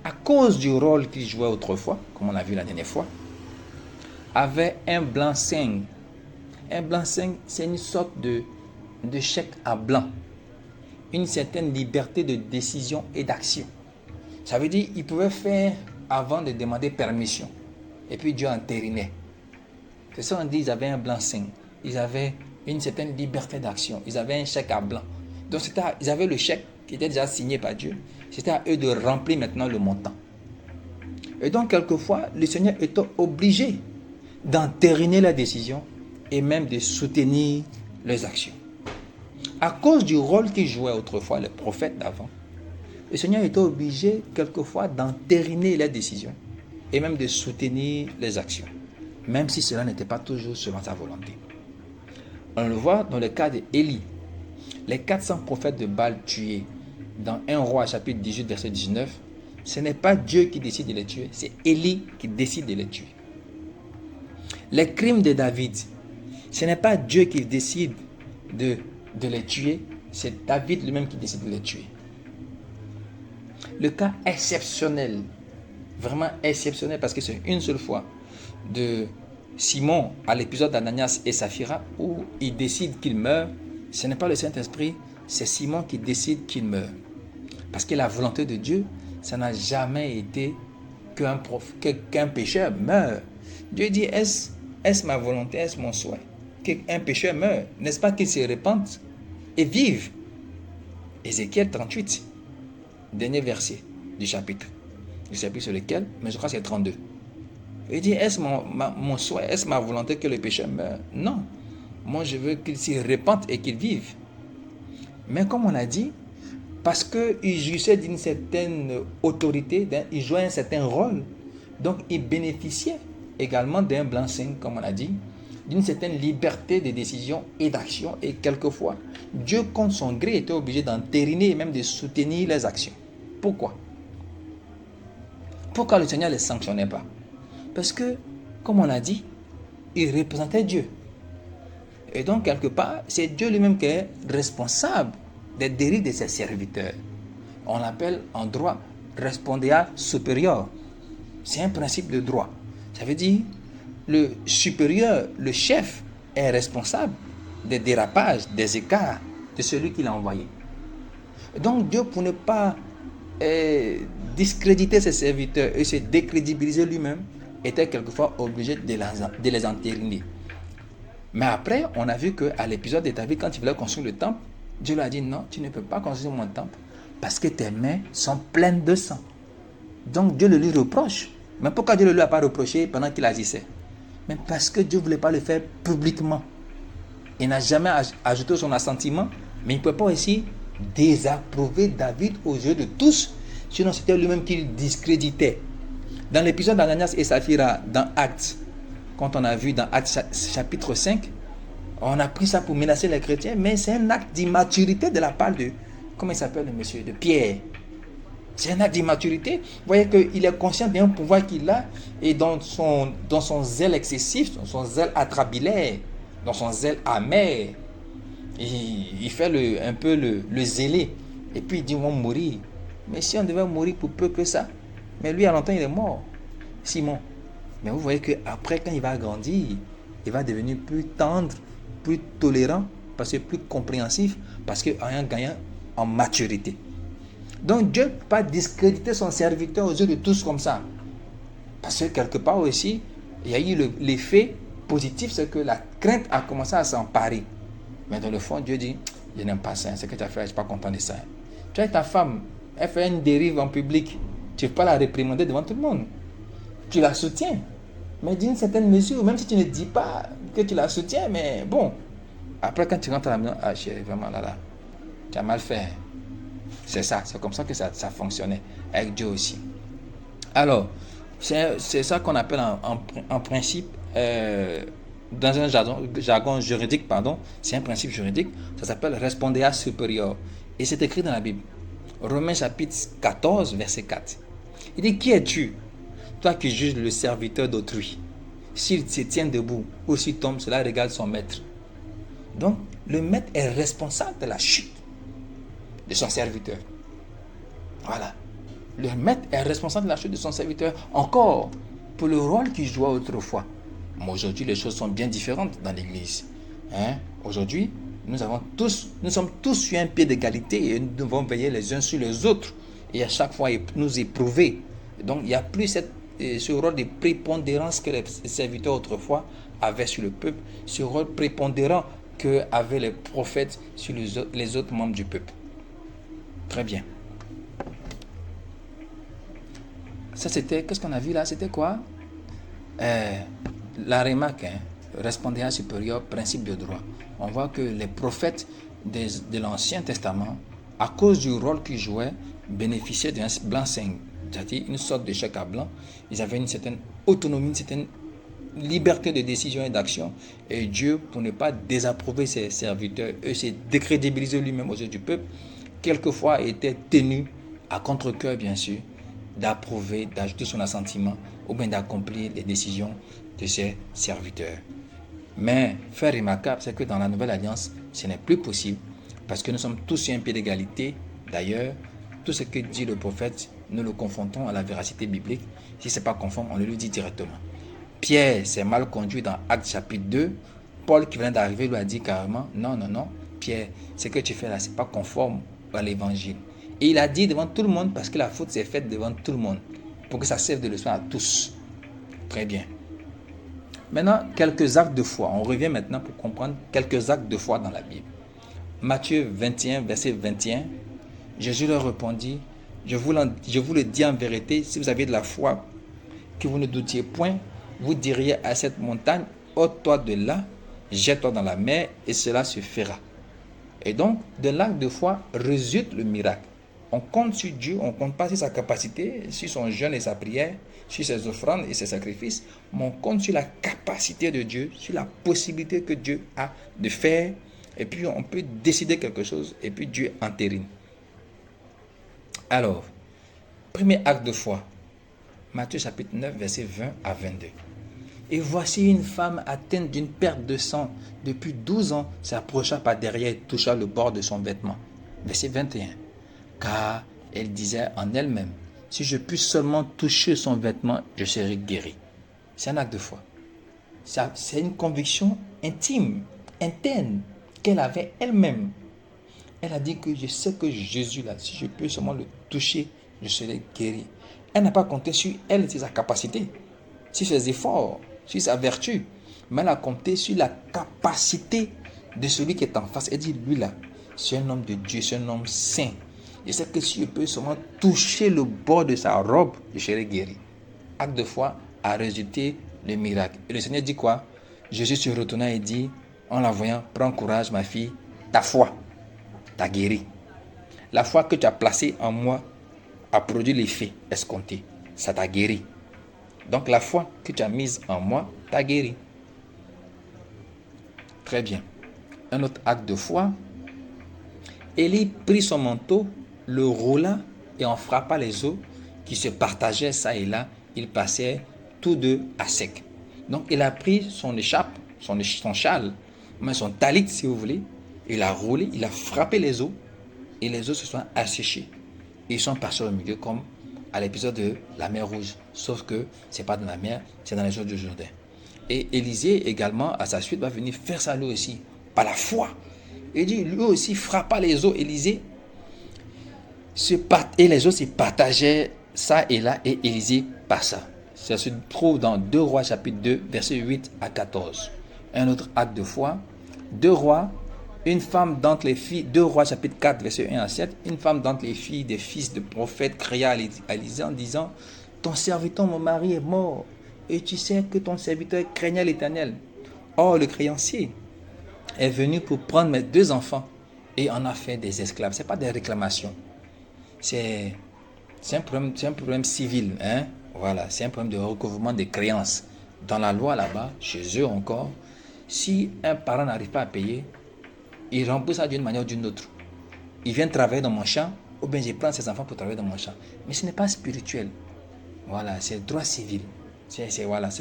à cause du rôle qu'ils jouaient autrefois, comme on a vu la dernière fois, avaient un blanc-seing. Un blanc-seing, c'est une sorte de chèque à blanc. Une certaine liberté de décision et d'action. Ça veut dire qu'ils pouvaient faire avant de demander permission. Et puis Dieu entérinait. C'est ça qu'on dit, ils avaient un blanc-seing. Ils avaient une certaine liberté d'action. Ils avaient un chèque à blanc. Donc ils avaient le chèque qui était déjà signé par Dieu. C'était à eux de remplir maintenant le montant. Et donc quelquefois, le Seigneur était obligé d'entériner la décision et même de soutenir les actions. À cause du rôle qu'ils jouaient autrefois, les prophètes d'avant, le Seigneur était obligé quelquefois d'entériner les décisions et même de soutenir les actions, même si cela n'était pas toujours selon sa volonté. On le voit dans le cas d'Élie. Les 400 prophètes de Baal tués dans 1 Roi chapitre 18 verset 19, ce n'est pas Dieu qui décide de les tuer, c'est Élie qui décide de les tuer. Les crimes de David, ce n'est pas Dieu qui décide de les tuer, c'est David lui-même qui décide de les tuer. Le cas exceptionnel, vraiment exceptionnel, parce que c'est une seule fois, de Simon à l'épisode d'Ananias et Saphira, où il décide qu'il meurt, ce n'est pas le Saint-Esprit, c'est Simon qui décide qu'il meurt. Parce que la volonté de Dieu, ça n'a jamais été qu'un pécheur meure. Dieu dit, est-ce ma volonté, est-ce mon souhait qu'un pécheur meure? N'est-ce pas qu'il se répande et vive? Ézéchiel 38, dernier verset du chapitre. Je ne sais plus sur lequel, mais je crois que c'est 32. Il dit, est-ce mon souhait, est-ce ma volonté que le pécheur meure? Non. Moi, je veux qu'il s'y répande et qu'il vive. Mais comme on l'a dit, parce qu'il jouissait d'une certaine autorité, il jouait un certain rôle, donc il bénéficiait également d'un blanc-seing, comme on l'a dit, d'une certaine liberté de décision et d'action, et quelquefois, Dieu, contre son gré, était obligé d'entériner et même de soutenir les actions. Pourquoi? Pourquoi le Seigneur ne les sanctionnait pas? Parce que, comme on l'a dit, il représentait Dieu. Et donc, quelque part, c'est Dieu lui-même qui est responsable des dérives de ses serviteurs. On l'appelle en droit respondeat supérieur. C'est un principe de droit. Ça veut dire, le supérieur, le chef, est responsable des dérapages, des écarts de celui qui l'a envoyé. Donc, Dieu, pour ne pas discréditer ses serviteurs et se décrédibiliser lui-même, était quelquefois obligé de les entériner. Mais après, on a vu qu'à l'épisode de David, quand il voulait construire le temple, Dieu lui a dit, non, tu ne peux pas construire mon temple parce que tes mains sont pleines de sang. Donc Dieu le lui reproche. Mais pourquoi Dieu ne lui a pas reproché pendant qu'il agissait? Mais parce que Dieu ne voulait pas le faire publiquement. Il n'a jamais ajouté son assentiment, mais il ne peut pas aussi désapprouver David aux yeux de tous, sinon c'était lui-même qu'il discréditait. Dans l'épisode d'Ananias et Saphira, dans Actes, quand on a vu dans Actes chapitre 5, on a pris ça pour menacer les chrétiens, mais c'est un acte d'immaturité de la part de, comment il s'appelle le monsieur, de Pierre. C'est un acte d'immaturité. Vous voyez qu'il est conscient d'un pouvoir qu'il a, et dans son zèle excessif, dans son zèle atrabilaire, dans son zèle amer, il fait un peu le zélé, et puis il dit, on va mourir. Mais si on devait mourir pour peu que ça, mais lui à longtemps il est mort, Simon. Mais vous voyez qu'après, quand il va grandir, il va devenir plus tendre, plus tolérant, parce que plus compréhensif, parce qu'en gagnant en maturité. Donc Dieu ne peut pas discréditer son serviteur aux yeux de tous comme ça. Parce que quelque part aussi, il y a eu l'effet positif, c'est que la crainte a commencé à s'emparer. Mais dans le fond, Dieu dit, je n'aime pas ça, ce que tu as fait, je ne suis pas content de ça. Tu as ta femme, elle fait une dérive en public. Tu ne peux pas la réprimander devant tout le monde. Tu la soutiens. Mais d'une certaine mesure, même si tu ne dis pas que tu la soutiens, mais bon. Après, quand tu rentres à la maison, ah chérie, vraiment là, tu as mal fait. C'est ça, c'est comme ça que ça fonctionnait. Avec Dieu aussi. Alors, c'est ça qu'on appelle en principe, dans un jargon juridique, c'est un principe juridique, ça s'appelle respondea superior. Et c'est écrit dans la Bible. Romains chapitre 14, verset 4. Il dit, qui es-tu, toi qui juges le serviteur d'autrui? S'il se tient debout ou s'il tombe, cela regarde son maître. Donc, le maître est responsable de la chute de son serviteur. Voilà. Le maître est responsable de la chute de son serviteur. Encore, pour le rôle qu'il jouait autrefois. Mais aujourd'hui, les choses sont bien différentes dans l'église. Aujourd'hui, nous sommes tous sur un pied d'égalité et nous devons veiller les uns sur les autres et à chaque fois nous éprouver. Donc, il n'y a plus ce rôle de prépondérance que les serviteurs autrefois avaient sur le peuple, ce rôle prépondérant qu'avaient les prophètes sur les autres membres du peuple. Très bien. Ça, c'était, qu'est-ce qu'on a vu là? C'était quoi? La remarque, respondéa supérieur, principe de droit. On voit que les prophètes de l'Ancien Testament, à cause du rôle qu'ils jouaient, bénéficiaient d'un blanc-seing, c'est-à-dire une sorte de chèque à blanc. Ils avaient une certaine autonomie, une certaine liberté de décision et d'action. Et Dieu, pour ne pas désapprouver ses serviteurs, eux, c'est décrédibiliser lui-même aux yeux du peuple, quelquefois était tenu, à contre-cœur bien sûr, d'approuver, d'ajouter son assentiment ou bien d'accomplir les décisions de ses serviteurs. Mais, fait remarquable, c'est que dans la Nouvelle Alliance, ce n'est plus possible parce que nous sommes tous sur un pied d'égalité. D'ailleurs, tout ce que dit le prophète, nous le confrontons à la véracité biblique. Si ce n'est pas conforme, on le lui dit directement. Pierre s'est mal conduit dans Actes chapitre 2. Paul qui vient d'arriver lui a dit carrément, non, Pierre, ce que tu fais là, ce n'est pas conforme à l'évangile. Et il a dit devant tout le monde parce que la faute s'est faite devant tout le monde pour que ça serve de leçon à tous. Très bien. Maintenant, quelques actes de foi. On revient maintenant pour comprendre quelques actes de foi dans la Bible. Matthieu 21, verset 21. Jésus leur répondit, je vous le dis en vérité, si vous aviez de la foi, que vous ne doutiez point, vous diriez à cette montagne, ôte-toi de là, jette-toi dans la mer, et cela se fera. Et donc, de l'acte de foi résulte le miracle. On compte sur Dieu, on ne compte pas sur sa capacité, sur son jeûne et sa prière, sur ses offrandes et ses sacrifices, mais on compte sur la capacité de Dieu, sur la possibilité que Dieu a de faire, et puis on peut décider quelque chose, et puis Dieu entérine. Alors, premier acte de foi, Matthieu chapitre 9, verset 20 à 22. Et voici une femme atteinte d'une perte de sang depuis 12 ans s'approcha par derrière et toucha le bord de son vêtement. Verset 21. Car elle disait en elle-même, si je puis seulement toucher son vêtement, je serai guérie. C'est un acte de foi. C'est une conviction intime, interne, qu'elle avait elle-même. Elle a dit que je sais que Jésus, là, si je peux seulement le toucher, je serai guérie. Elle n'a pas compté sur elle, sur sa capacité, sur ses efforts, sur sa vertu, mais elle a compté sur la capacité de celui qui est en face. Elle dit, lui là, c'est un homme de Dieu, c'est un homme saint. Je sais que si je peux seulement toucher le bord de sa robe, je serai guéri. Acte de foi a résulté le miracle. Et le Seigneur dit quoi? Jésus se retourna et dit, en la voyant, prends courage ma fille, ta foi t'a guéri. La foi que tu as placée en moi a produit l'effet escompté. Ça t'a guéri. Donc la foi que tu as mise en moi t'a guéri. Très bien. Un autre acte de foi. Élie prit son manteau, le roula et en frappa les eaux qui se partageaient ça et là. Ils passaient tous deux à sec. Donc il a pris son écharpe, son châle, mais son talit si vous voulez. Il a roulé, il a frappé les eaux et les eaux se sont asséchées. Ils sont passés au milieu comme à l'épisode de la mer Rouge. Sauf que ce n'est pas dans la mer, c'est dans les eaux du Jourdain. Et Élisée également, à sa suite, va venir faire ça lui aussi, par la foi. Il dit, lui aussi frappa les eaux, Élisée. Et les eaux se partageaient ça et là, et Élisée passa. Ça se trouve dans 2 Rois chapitre 2, versets 8 à 14. Un autre acte de foi. 2 Rois, une femme d'entre les filles, 2 Rois chapitre 4 verset 1 à 7, une femme d'entre les filles des fils de prophètes cria à Élisée en disant, ton serviteur mon mari est mort et tu sais que ton serviteur craignait l'Éternel. Or le créancier est venu pour prendre mes 2 enfants et en a fait des esclaves. Ce n'est pas des réclamations, c'est un problème civil, hein? Voilà, c'est un problème de recouvrement des créances. Dans la loi là-bas, chez eux encore, si un parent n'arrive pas à payer, il rembourse ça d'une manière ou d'une autre. Il vient travailler dans mon champ, ou bien je prends ses enfants pour travailler dans mon champ. Mais ce n'est pas spirituel. Voilà, c'est droit civil. C'est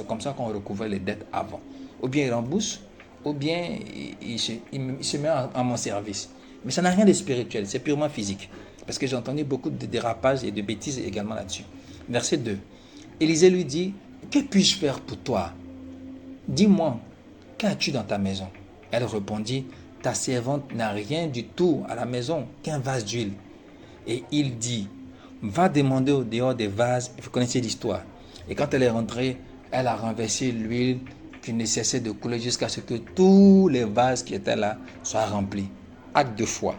comme ça qu'on recouvrait les dettes avant. Ou bien il rembourse, ou bien il se met en mon service. Mais ça n'a rien de spirituel, c'est purement physique. Parce que j'ai entendu beaucoup de dérapages et de bêtises également là-dessus. Verset 2. Élisée lui dit, que puis-je faire pour toi? Dis-moi, qu'as-tu dans ta maison? Elle répondit, ta servante n'a rien du tout à la maison qu'un vase d'huile. Et il dit, va demander au dehors des vases. Vous connaissez l'histoire. Et quand elle est rentrée, elle a renversé l'huile qui ne cessait de couler jusqu'à ce que tous les vases qui étaient là soient remplis. Acte de foi.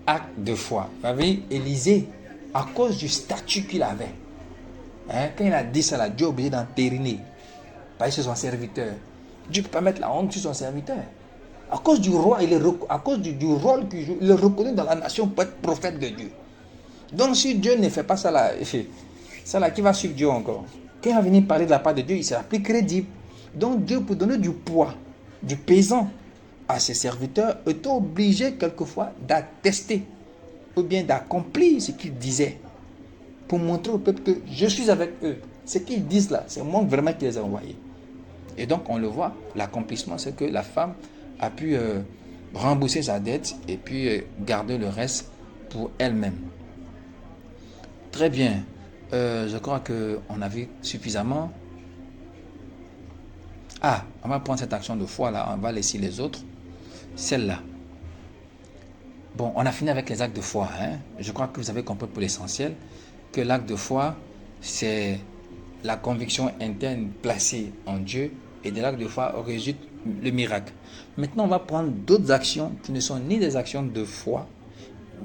Acte de foi. Vous savez, Élisée, à cause du statut qu'il avait, quand il a dit ça, là, Dieu est obligé d'entériner. Parce que c'est son serviteur. Dieu ne peut pas mettre la honte sur son serviteur. À cause du roi, à cause du rôle qu'il joue, il est reconnu dans la nation pour être prophète de Dieu. Donc si Dieu ne fait pas ça là, qui va suivre Dieu encore? Quand il va venir parler de la part de Dieu, il sera plus crédible. Donc Dieu, pour donner du poids, du pesant à ses serviteurs, est obligé quelquefois d'attester ou bien d'accomplir ce qu'il disait pour montrer au peuple que je suis avec eux. Ce qu'ils disent là, c'est moi vraiment qui les ai envoyés. Et donc on le voit, l'accomplissement, c'est que la femme a pu rembourser sa dette et puis garder le reste pour elle-même. Très bien. Je crois qu'on a vu suffisamment. On va prendre cette action de foi là, on va laisser les autres. Celle-là. Bon, on a fini avec les actes de foi. Je crois que vous avez compris pour l'essentiel que l'acte de foi, c'est la conviction interne placée en Dieu, et de l'acte de foi résulte le miracle. Maintenant, on va prendre d'autres actions qui ne sont ni des actions de foi,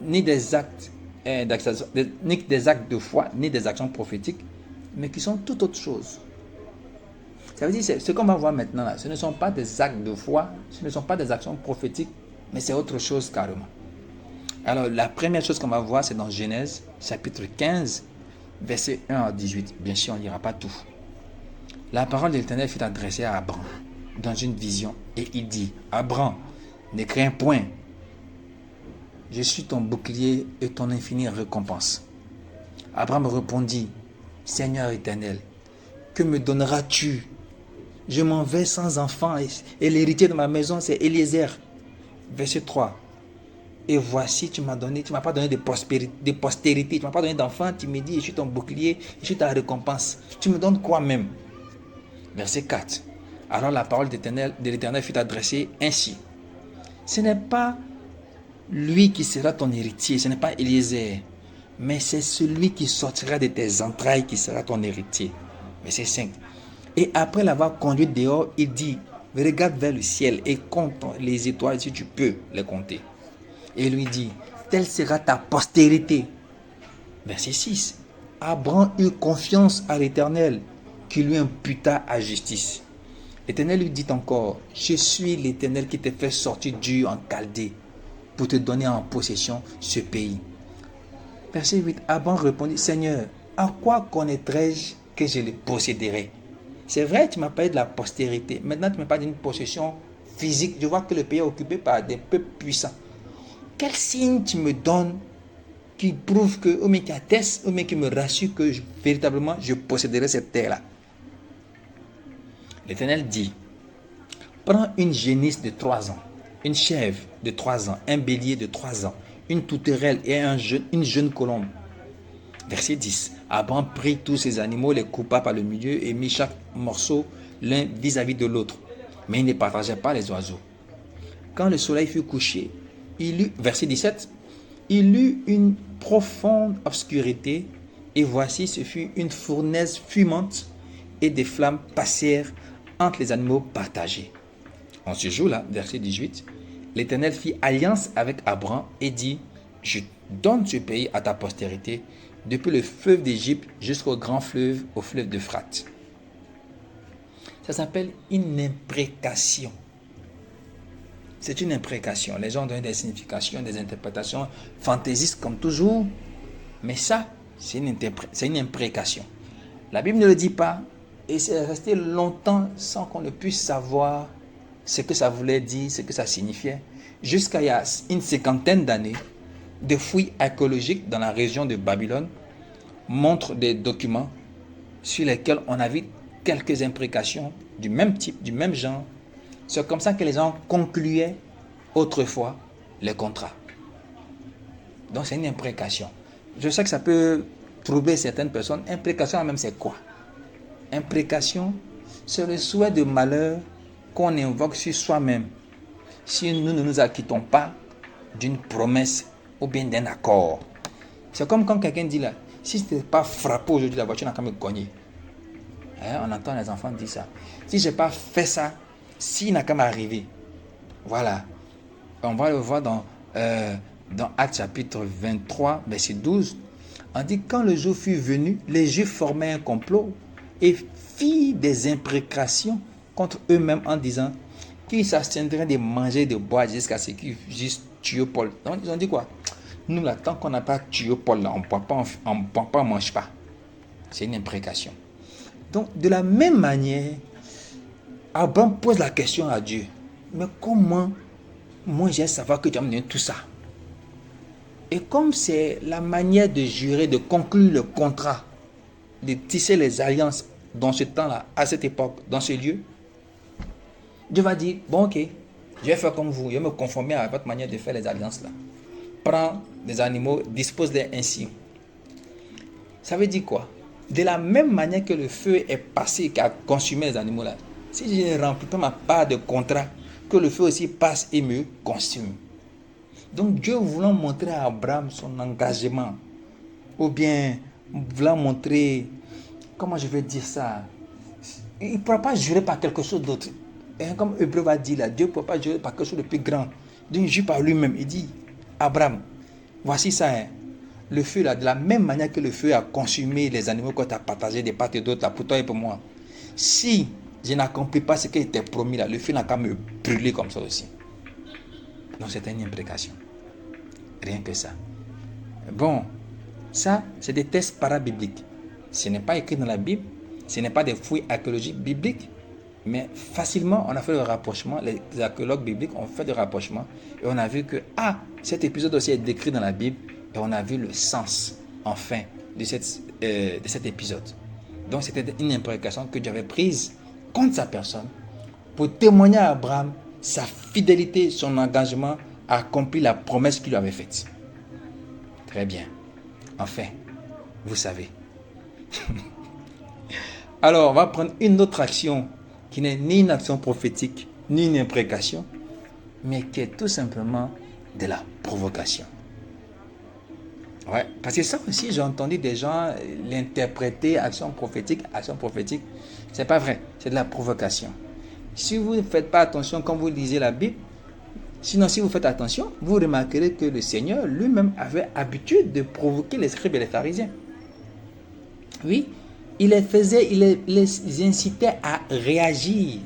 ni des actes de foi, ni des actions prophétiques, mais qui sont tout autre chose. Ça veut dire, ce qu'on va voir maintenant là, ce ne sont pas des actes de foi, ce ne sont pas des actions prophétiques, mais c'est autre chose carrément. Alors, la première chose qu'on va voir, c'est dans Genèse, chapitre 15, verset 1 à 18. Bien sûr, on ne lira pas tout. La parole de l'Éternel fut adressée à Abraham dans une vision, et il dit, Abraham, ne crains point, je suis ton bouclier et ton infinie récompense. Abraham répondit, Seigneur éternel, que me donneras-tu? Je m'en vais sans enfant et l'héritier de ma maison, c'est Eliezer. Verset 3. Et voici, tu m'as pas donné de postérité, tu m'as pas donné d'enfant, tu me dis, je suis ton bouclier, je suis ta récompense. Tu me donnes quoi même? Verset 4. Alors la parole de l'Éternel fut adressée ainsi. Ce n'est pas lui qui sera ton héritier, ce n'est pas Eliezer, mais c'est celui qui sortira de tes entrailles qui sera ton héritier. Verset 5. Et après l'avoir conduit dehors, il dit, regarde vers le ciel et compte les étoiles si tu peux les compter. Et lui dit, telle sera ta postérité. Verset 6. Abraham eut confiance à l'Éternel qui lui imputa à justice. L'Éternel lui dit encore, je suis l'Éternel qui t'a fait sortir d'Ur en Chaldée pour te donner en possession ce pays. Verset 8. Abraham répondit, Seigneur, à quoi connaîtrai-je que je le posséderai? C'est vrai, tu m'as parlé de la postérité. Maintenant, tu me parles d'une possession physique. Je vois que le pays est occupé par des peuples puissants. Quel signe tu me donnes qui prouve que, ou bien qui atteste, ou bien qui me rassure que véritablement je posséderai cette terre-là? L'Éternel dit, prends une génisse de 3 ans, une chèvre de 3 ans, un bélier de 3 ans, une touterelle et une jeune colombe. Verset 10. Abraham prit tous ces animaux, les coupa par le milieu et mit chaque morceau l'un vis-à-vis de l'autre. Mais il ne partageait pas les oiseaux. Quand le soleil fut couché, verset 17, il eut une profonde obscurité et voici ce fut une fournaise fumante et des flammes passèrent entre les animaux partagés. En ce jour-là, verset 18, l'Éternel fit alliance avec Abraham et dit, je donne ce pays à ta postérité, depuis le fleuve d'Égypte jusqu'au grand fleuve, au fleuve d'Euphrate. Ça s'appelle une imprécation. C'est une imprécation. Les gens donnent des significations, des interprétations fantaisistes comme toujours. Mais ça, c'est une imprécation. La Bible ne le dit pas. Et c'est resté longtemps sans qu'on ne puisse savoir ce que ça voulait dire, ce que ça signifiait. Jusqu'à il y a une cinquantaine d'années, des fouilles archéologiques dans la région de Babylone montrent des documents sur lesquels on a vu quelques imprécations du même type, du même genre. C'est comme ça que les gens concluaient autrefois les contrats. Donc c'est une imprécation. Je sais que ça peut troubler certaines personnes. Imprécation même, c'est quoi? Imprécation, c'est le souhait de malheur qu'on invoque sur soi-même si nous ne nous acquittons pas d'une promesse ou bien d'un accord. C'est comme quand quelqu'un dit là, si je n'ai pas frappé aujourd'hui, la voiture n'a qu'à me cogner. On entend les enfants dire ça. Si je n'ai pas fait ça, s'il n'a qu'à m'arriver. Voilà. On va le voir dans Actes chapitre 23, verset 12. On dit, quand le jour fut venu, les Juifs formaient un complot et firent des imprécations contre eux-mêmes en disant qu'ils s'abstiendraient de manger et de boire jusqu'à ce qu'ils juste tuent Paul. Donc ils ont dit quoi? Nous là, tant qu'on n'a pas tué Paul là, on ne boit pas, on ne mange pas. C'est une imprécation. Donc de la même manière, Abraham pose la question à Dieu. Mais comment moi j'ai à savoir que tu as me donné tout ça? Et comme c'est la manière de jurer, de conclure le contrat, de tisser les alliances dans ce temps-là, à cette époque, dans ce lieu, Dieu va dire, bon ok, je vais faire comme vous, je vais me conformer à votre manière de faire les alliances là. Prends des animaux, dispose-les ainsi. Ça veut dire quoi? De la même manière que le feu est passé, qui a consumé les animaux là, si je ne remplis pas ma part de contrat, que le feu aussi passe et me consume. Donc Dieu voulant montrer à Abraham son engagement, ou bien voulant montrer, comment je vais dire ça, il ne pourra pas jurer par quelque chose d'autre. Et comme Hébreu va dire là, Dieu ne pourra pas jurer par quelque chose de plus grand. Dieu jure par lui-même. Il dit, Abraham, voici ça, hein. Le feu là, de la même manière que le feu a consumé les animaux que tu as partagés de part et d'autre là, pour toi et pour moi. Si je n'accomplis pas ce qui était promis là, le feu n'a qu'à me brûler comme ça aussi. Donc c'est une imprécation. Rien que ça. Bon, ça, c'est des tests parabibliques. Ce n'est pas écrit dans la Bible, ce n'est pas des fouilles archéologiques bibliques, mais facilement, on a fait le rapprochement, les archéologues bibliques ont fait le rapprochement, et on a vu que, cet épisode aussi est décrit dans la Bible, et on a vu le sens, enfin, de cet épisode. Donc, c'était une imprécation que Dieu avait prise contre sa personne pour témoigner à Abraham sa fidélité, son engagement à accomplir la promesse qu'il lui avait faite. Très bien. Enfin, vous savez. Alors, on va prendre une autre action qui n'est ni une action prophétique, ni une imprécation, mais qui est tout simplement de la provocation. Ouais, parce que ça aussi, j'ai entendu des gens l'interpréter action prophétique, c'est pas vrai, c'est de la provocation. Si vous ne faites pas attention quand vous lisez la Bible, sinon si vous faites attention, vous remarquerez que le Seigneur lui-même avait habitude de provoquer les scribes et les pharisiens. Oui, il les incitait à réagir.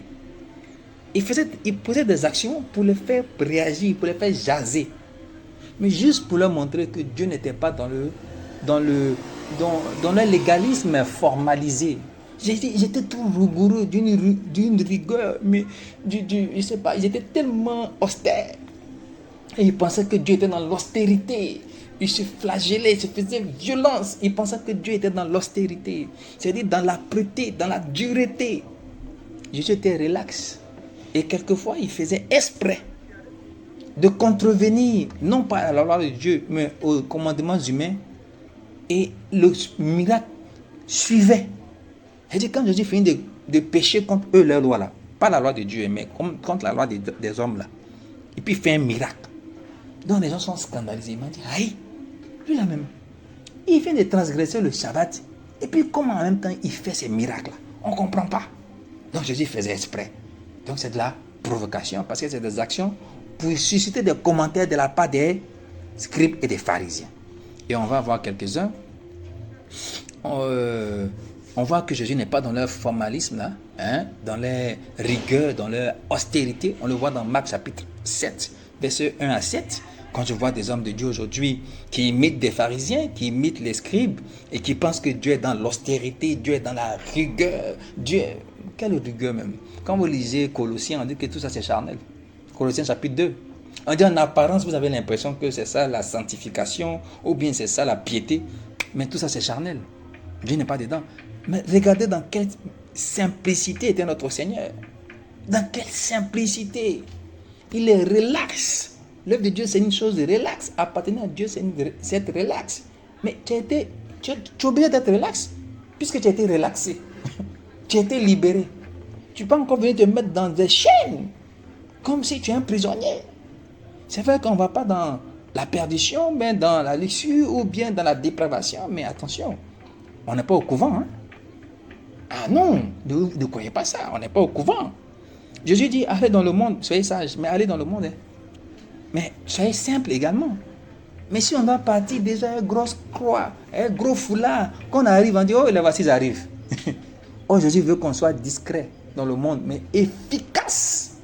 Il posait des actions pour les faire réagir, pour les faire jaser. Mais juste pour leur montrer que Dieu n'était pas dans le légalisme formalisé. J'étais trop rigoureux, d'une rigueur, mais je sais pas, ils étaient tellement austères. Et ils pensaient que Dieu était dans l'austérité. Ils se flagellaient, ils se faisaient violence. Ils pensaient que Dieu était dans l'austérité. C'est-à-dire dans l'âpreté, dans la dureté. Jésus était relax. Et quelquefois, il faisait exprès de contrevenir, non pas à la loi de Dieu, mais aux commandements humains. Et le miracle suivait. C'est-à-dire quand Jésus finit de pécher contre eux, leur loi là, pas la loi de Dieu, mais contre la loi des hommes là. Et puis il fait un miracle. Donc les gens sont scandalisés. Ils m'ont dit, aïe, lui là même, il vient de transgresser le Shabbat. Et puis comment en même temps il fait ces miracles là? On ne comprend pas. Donc Jésus faisait exprès. Donc c'est de la provocation parce que c'est des actions pour susciter des commentaires de la part des scribes et des pharisiens. Et on va voir quelques-uns. On voit que Jésus n'est pas dans leur formalisme, là, dans leur rigueur, dans leur austérité. On le voit dans Marc chapitre 7, versets 1 à 7. Quand je vois des hommes de Dieu aujourd'hui qui imitent des pharisiens, qui imitent les scribes et qui pensent que Dieu est dans l'austérité, Dieu est dans la rigueur. Dieu, quelle rigueur même. Quand vous lisez Colossiens, on dit que tout ça c'est charnel. Colossiens chapitre 2. On dit en apparence, vous avez l'impression que c'est ça la sanctification ou bien c'est ça la piété. Mais tout ça c'est charnel. Dieu n'est pas dedans. Mais regardez dans quelle simplicité était notre Seigneur. Dans quelle simplicité. Il est relax. L'œuvre de Dieu, c'est une chose de relax. Appartenir à Dieu, c'est être relax. Mais tu es obligé d'être relax. Puisque tu as été relaxé. Tu as été libéré. Tu peux encore venir te mettre dans des chaînes. Comme si tu es un prisonnier. C'est vrai qu'on ne va pas dans la perdition, mais dans la luxure ou bien dans la dépravation. Mais attention, on n'est pas au couvent. Hein? Ah non, ne croyez pas ça. On n'est pas au couvent. Jésus dit, allez dans le monde, soyez sages, mais allez dans le monde. Hein? Mais soyez simple également. Mais si on doit partir déjà une grosse croix, un gros foulard, qu'on arrive, on dit, oh, les voici, ils arrivent. Oh, Jésus veut qu'on soit discret dans le monde, mais efficace.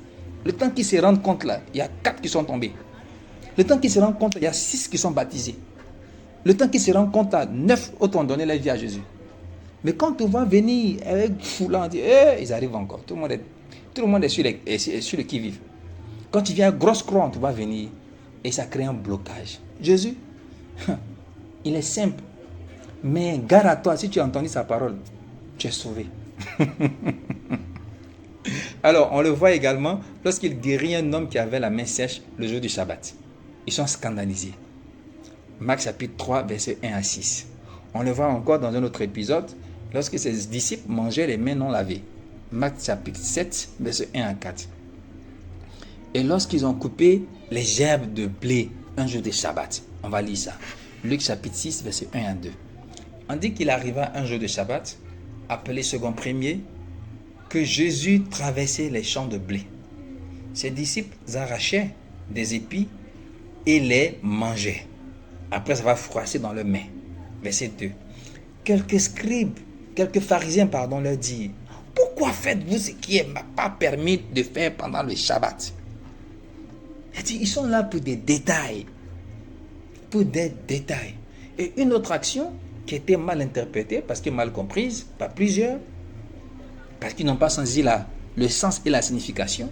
Le temps qu'ils se rendent compte là, il y a 4 qui sont tombés. Le temps qu'ils se rendent compte, il y a 6 qui sont baptisés. Le temps qu'ils se rendent compte, 9 autres ont donné leur vie à Jésus. Mais quand on va venir avec foulard, on dit, ils arrivent encore. Tout le monde est sur le qui-vive. Quand tu viens à grosse croix, tu vas venir et ça crée un blocage. Jésus, il est simple. Mais gare à toi, si tu as entendu sa parole, tu es sauvé. Alors, on le voit également lorsqu'il guérit un homme qui avait la main sèche le jour du Shabbat. Ils sont scandalisés. Marc chapitre 3, versets 1 à 6. On le voit encore dans un autre épisode lorsque ses disciples mangeaient les mains non lavées. Marc chapitre 7, versets 1 à 4. Et lorsqu'ils ont coupé les gerbes de blé un jour de Shabbat, on va lire ça. Luc chapitre 6, verset 1 à 2. On dit qu'il arriva un jour de Shabbat, appelé second premier, que Jésus traversait les champs de blé. Ses disciples arrachaient des épis et les mangeaient. Après ça va froisser dans leurs mains. Verset 2. Quelques pharisiens, leur dirent, pourquoi faites-vous ce qui ne m'a pas permis de faire pendant le Shabbat? Ils sont là pour des détails. Pour des détails. Et une autre action qui était mal interprétée, parce que mal comprise par plusieurs, parce qu'ils n'ont pas saisi le sens et la signification,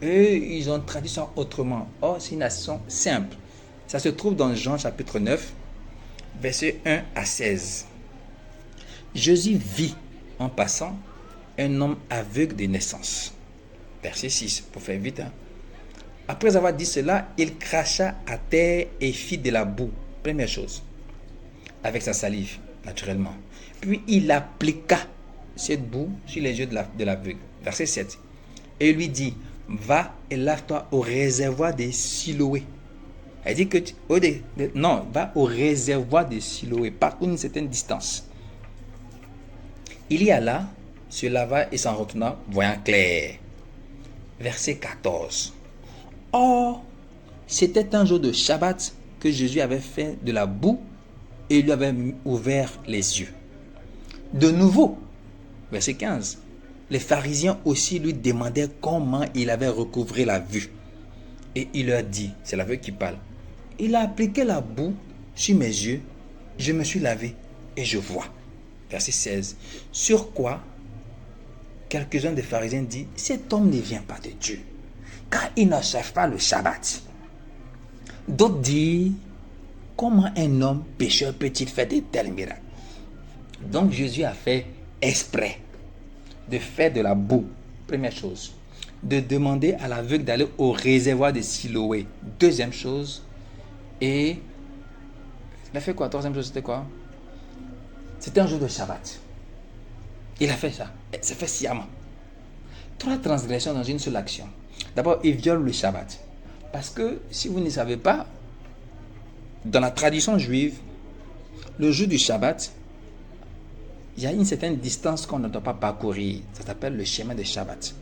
eux, ils ont traduit ça autrement. Or, c'est une action simple. Ça se trouve dans Jean chapitre 9, versets 1 à 16. Jésus vit en passant un homme aveugle de naissance. Verset 6, pour faire vite. Après avoir dit cela, il cracha à terre et fit de la boue. Première chose. Avec sa salive, naturellement. Puis il appliqua cette boue sur les yeux de l'aveugle. Verset 7. Et lui dit, va et lave-toi au réservoir des Siloé. Elle dit que va au réservoir des Siloé, par une certaine distance. Il y alla, se lava et s'en retourna, voyant clair. Verset 14. Or, c'était un jour de Shabbat que Jésus avait fait de la boue et lui avait ouvert les yeux. De nouveau, verset 15, les pharisiens aussi lui demandaient comment il avait recouvré la vue. Et il leur dit, c'est l'aveugle qui parle, il a appliqué la boue sur mes yeux, je me suis lavé et je vois. Verset 16, sur quoi quelques-uns des pharisiens disent, cet homme ne vient pas de Dieu, car il n'observe pas le Shabbat. D'autres disent, comment un homme pécheur peut-il faire de tels miracles? Donc Jésus a fait exprès de faire de la boue, première chose. De demander à l'aveugle d'aller au réservoir de Siloé, deuxième chose. Et il a fait quoi? Troisième chose, c'était quoi? C'était un jour de Shabbat. Il a fait ça. C'est fait sciemment. 3 transgressions dans une seule action. D'abord, il viole le Shabbat. Parce que, si vous ne savez pas, dans la tradition juive, le jour du Shabbat, il y a une certaine distance qu'on ne doit pas parcourir. Ça s'appelle le chemin de Shabbat.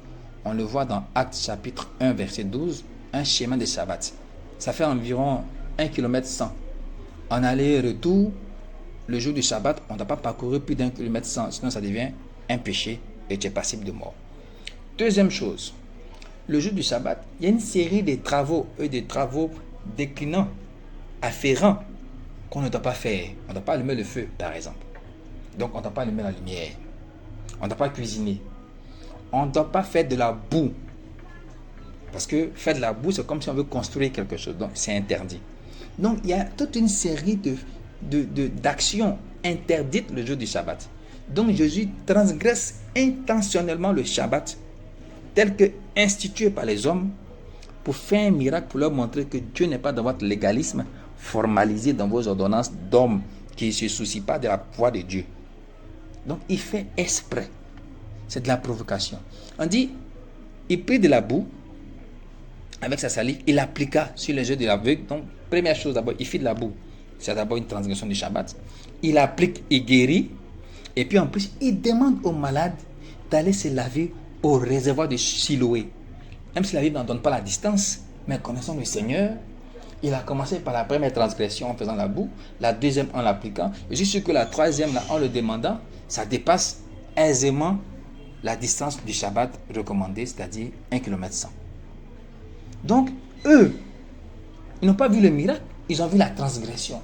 On le voit dans Actes chapitre 1, verset 12 un chemin de Shabbat, ça fait environ 1 km 100. En aller-retour, le jour du Shabbat, on ne doit pas parcourir plus d'1 km 100, sinon ça devient un péché et tu es passible de mort. Deuxième chose, le jour du Shabbat, il y a une série de travaux déclinants, afférents, qu'on ne doit pas faire. On ne doit pas allumer le feu, par exemple. Donc, on ne doit pas allumer la lumière. On ne doit pas cuisiner. On ne doit pas faire de la boue. Parce que faire de la boue, c'est comme si on veut construire quelque chose. Donc, c'est interdit. Donc, il y a toute une série d'actions interdites le jour du Shabbat. Donc, Jésus transgresse intentionnellement le Shabbat tel que institué par les hommes pour faire un miracle, pour leur montrer que Dieu n'est pas dans votre légalisme formalisé dans vos ordonnances d'hommes qui ne se soucient pas de la voix de Dieu. Donc, il fait exprès. C'est de la provocation. On dit, il prit de la boue avec sa salive, il l'appliqua sur les yeux de l'aveugle. Donc, première chose d'abord, il fit de la boue. C'est d'abord une transgression du Shabbat. Il applique, il guérit. Et puis en plus, il demande aux malades d'aller se laver au réservoir de Siloé. Même si la Bible n'en donne pas la distance, mais connaissant le Seigneur, il a commencé par la première transgression en faisant la boue, la deuxième en l'appliquant, et je suis sûr que la troisième là, en le demandant, ça dépasse aisément la distance du Shabbat recommandé, c'est-à-dire 1 km 100. Donc, eux, ils n'ont pas vu le miracle, ils ont vu la transgression.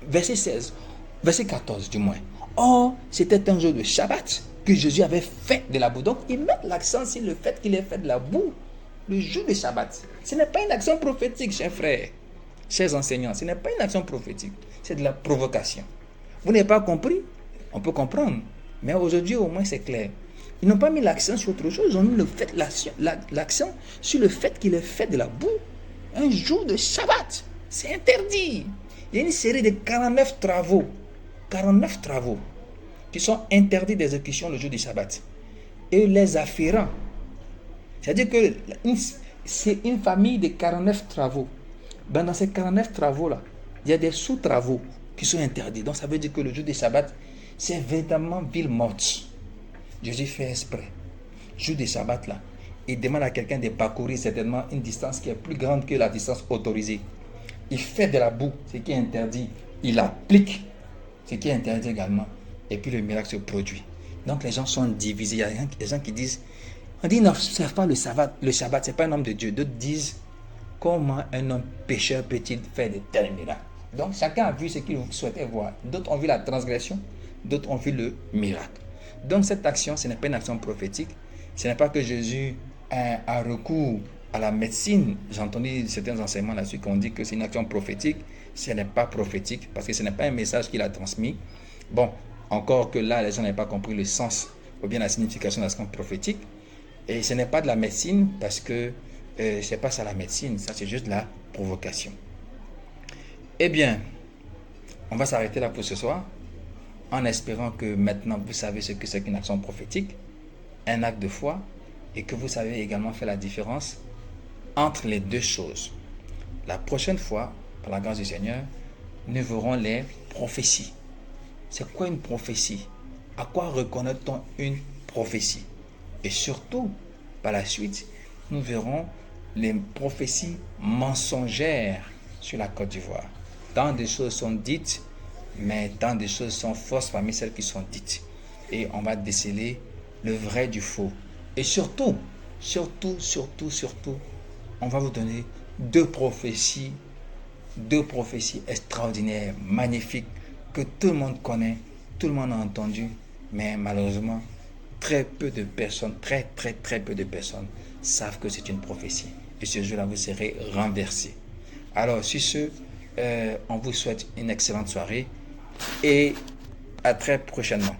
Verset 16, verset 14 du moins. Or, c'était un jour de Shabbat que Jésus avait fait de la boue. Donc, ils mettent l'accent sur le fait qu'il ait fait de la boue le jour de Shabbat. Ce n'est pas une action prophétique, chers frères, chers enseignants. Ce n'est pas une action prophétique. C'est de la provocation. Vous n'avez pas compris? On peut comprendre. Mais aujourd'hui, au moins, c'est clair. Ils n'ont pas mis l'accent sur autre chose. Ils ont mis l'accent sur le fait qu'il ait fait de la boue un jour de Shabbat. C'est interdit. Il y a une série de 49 travaux qui sont interdits d'exécution le jour du Shabbat. Et les afférents. C'est-à-dire que c'est une famille de 49 travaux. Ben dans ces 49 travaux-là, il y a des sous-travaux qui sont interdits. Donc ça veut dire que le jour du Shabbat, c'est véritablement ville morte. Jésus fait exprès. Le jour du Shabbat, là, il demande à quelqu'un de parcourir certainement une distance qui est plus grande que la distance autorisée. Il fait de la boue, ce qui est interdit. Il applique, ce qui est interdit également. Et puis le miracle se produit. Donc les gens sont divisés. Il y a des gens qui disent, on dit, ils n'observent pas le Shabbat, ce n'est pas un homme de Dieu. D'autres disent, comment un homme pécheur peut-il faire de tels miracles? Donc chacun a vu ce qu'il souhaitait voir. D'autres ont vu la transgression, d'autres ont vu le miracle. Donc cette action, ce n'est pas une action prophétique. Ce n'est pas que Jésus a recours à la médecine. J'ai entendu certains enseignements là-dessus qui ont dit que c'est une action prophétique. Ce n'est pas prophétique parce que ce n'est pas un message qu'il a transmis. Bon, encore que là, les gens n'avaient pas compris le sens ou bien la signification de l'action prophétique. Et ce n'est pas de la médecine parce que ce n'est pas ça la médecine. Ça, c'est juste de la provocation. Eh bien, on va s'arrêter là pour ce soir en espérant que maintenant vous savez ce que c'est qu'une action prophétique, un acte de foi, et que vous savez également faire la différence entre les deux choses. La prochaine fois, par la grâce du Seigneur, nous verrons les prophéties. C'est quoi une prophétie? À quoi reconnaît-on une prophétie? Et surtout, par la suite, nous verrons les prophéties mensongères sur la Côte d'Ivoire. Tant de choses sont dites, mais tant de choses sont fausses parmi celles qui sont dites. Et on va déceler le vrai du faux. Et surtout, on va vous donner deux prophéties extraordinaires, magnifiques, que tout le monde connaît, tout le monde a entendu, mais malheureusement, très peu de personnes savent que c'est une prophétie. Et ce jour-là, vous serez renversés. Alors, sur ce, on vous souhaite une excellente soirée et à très prochainement.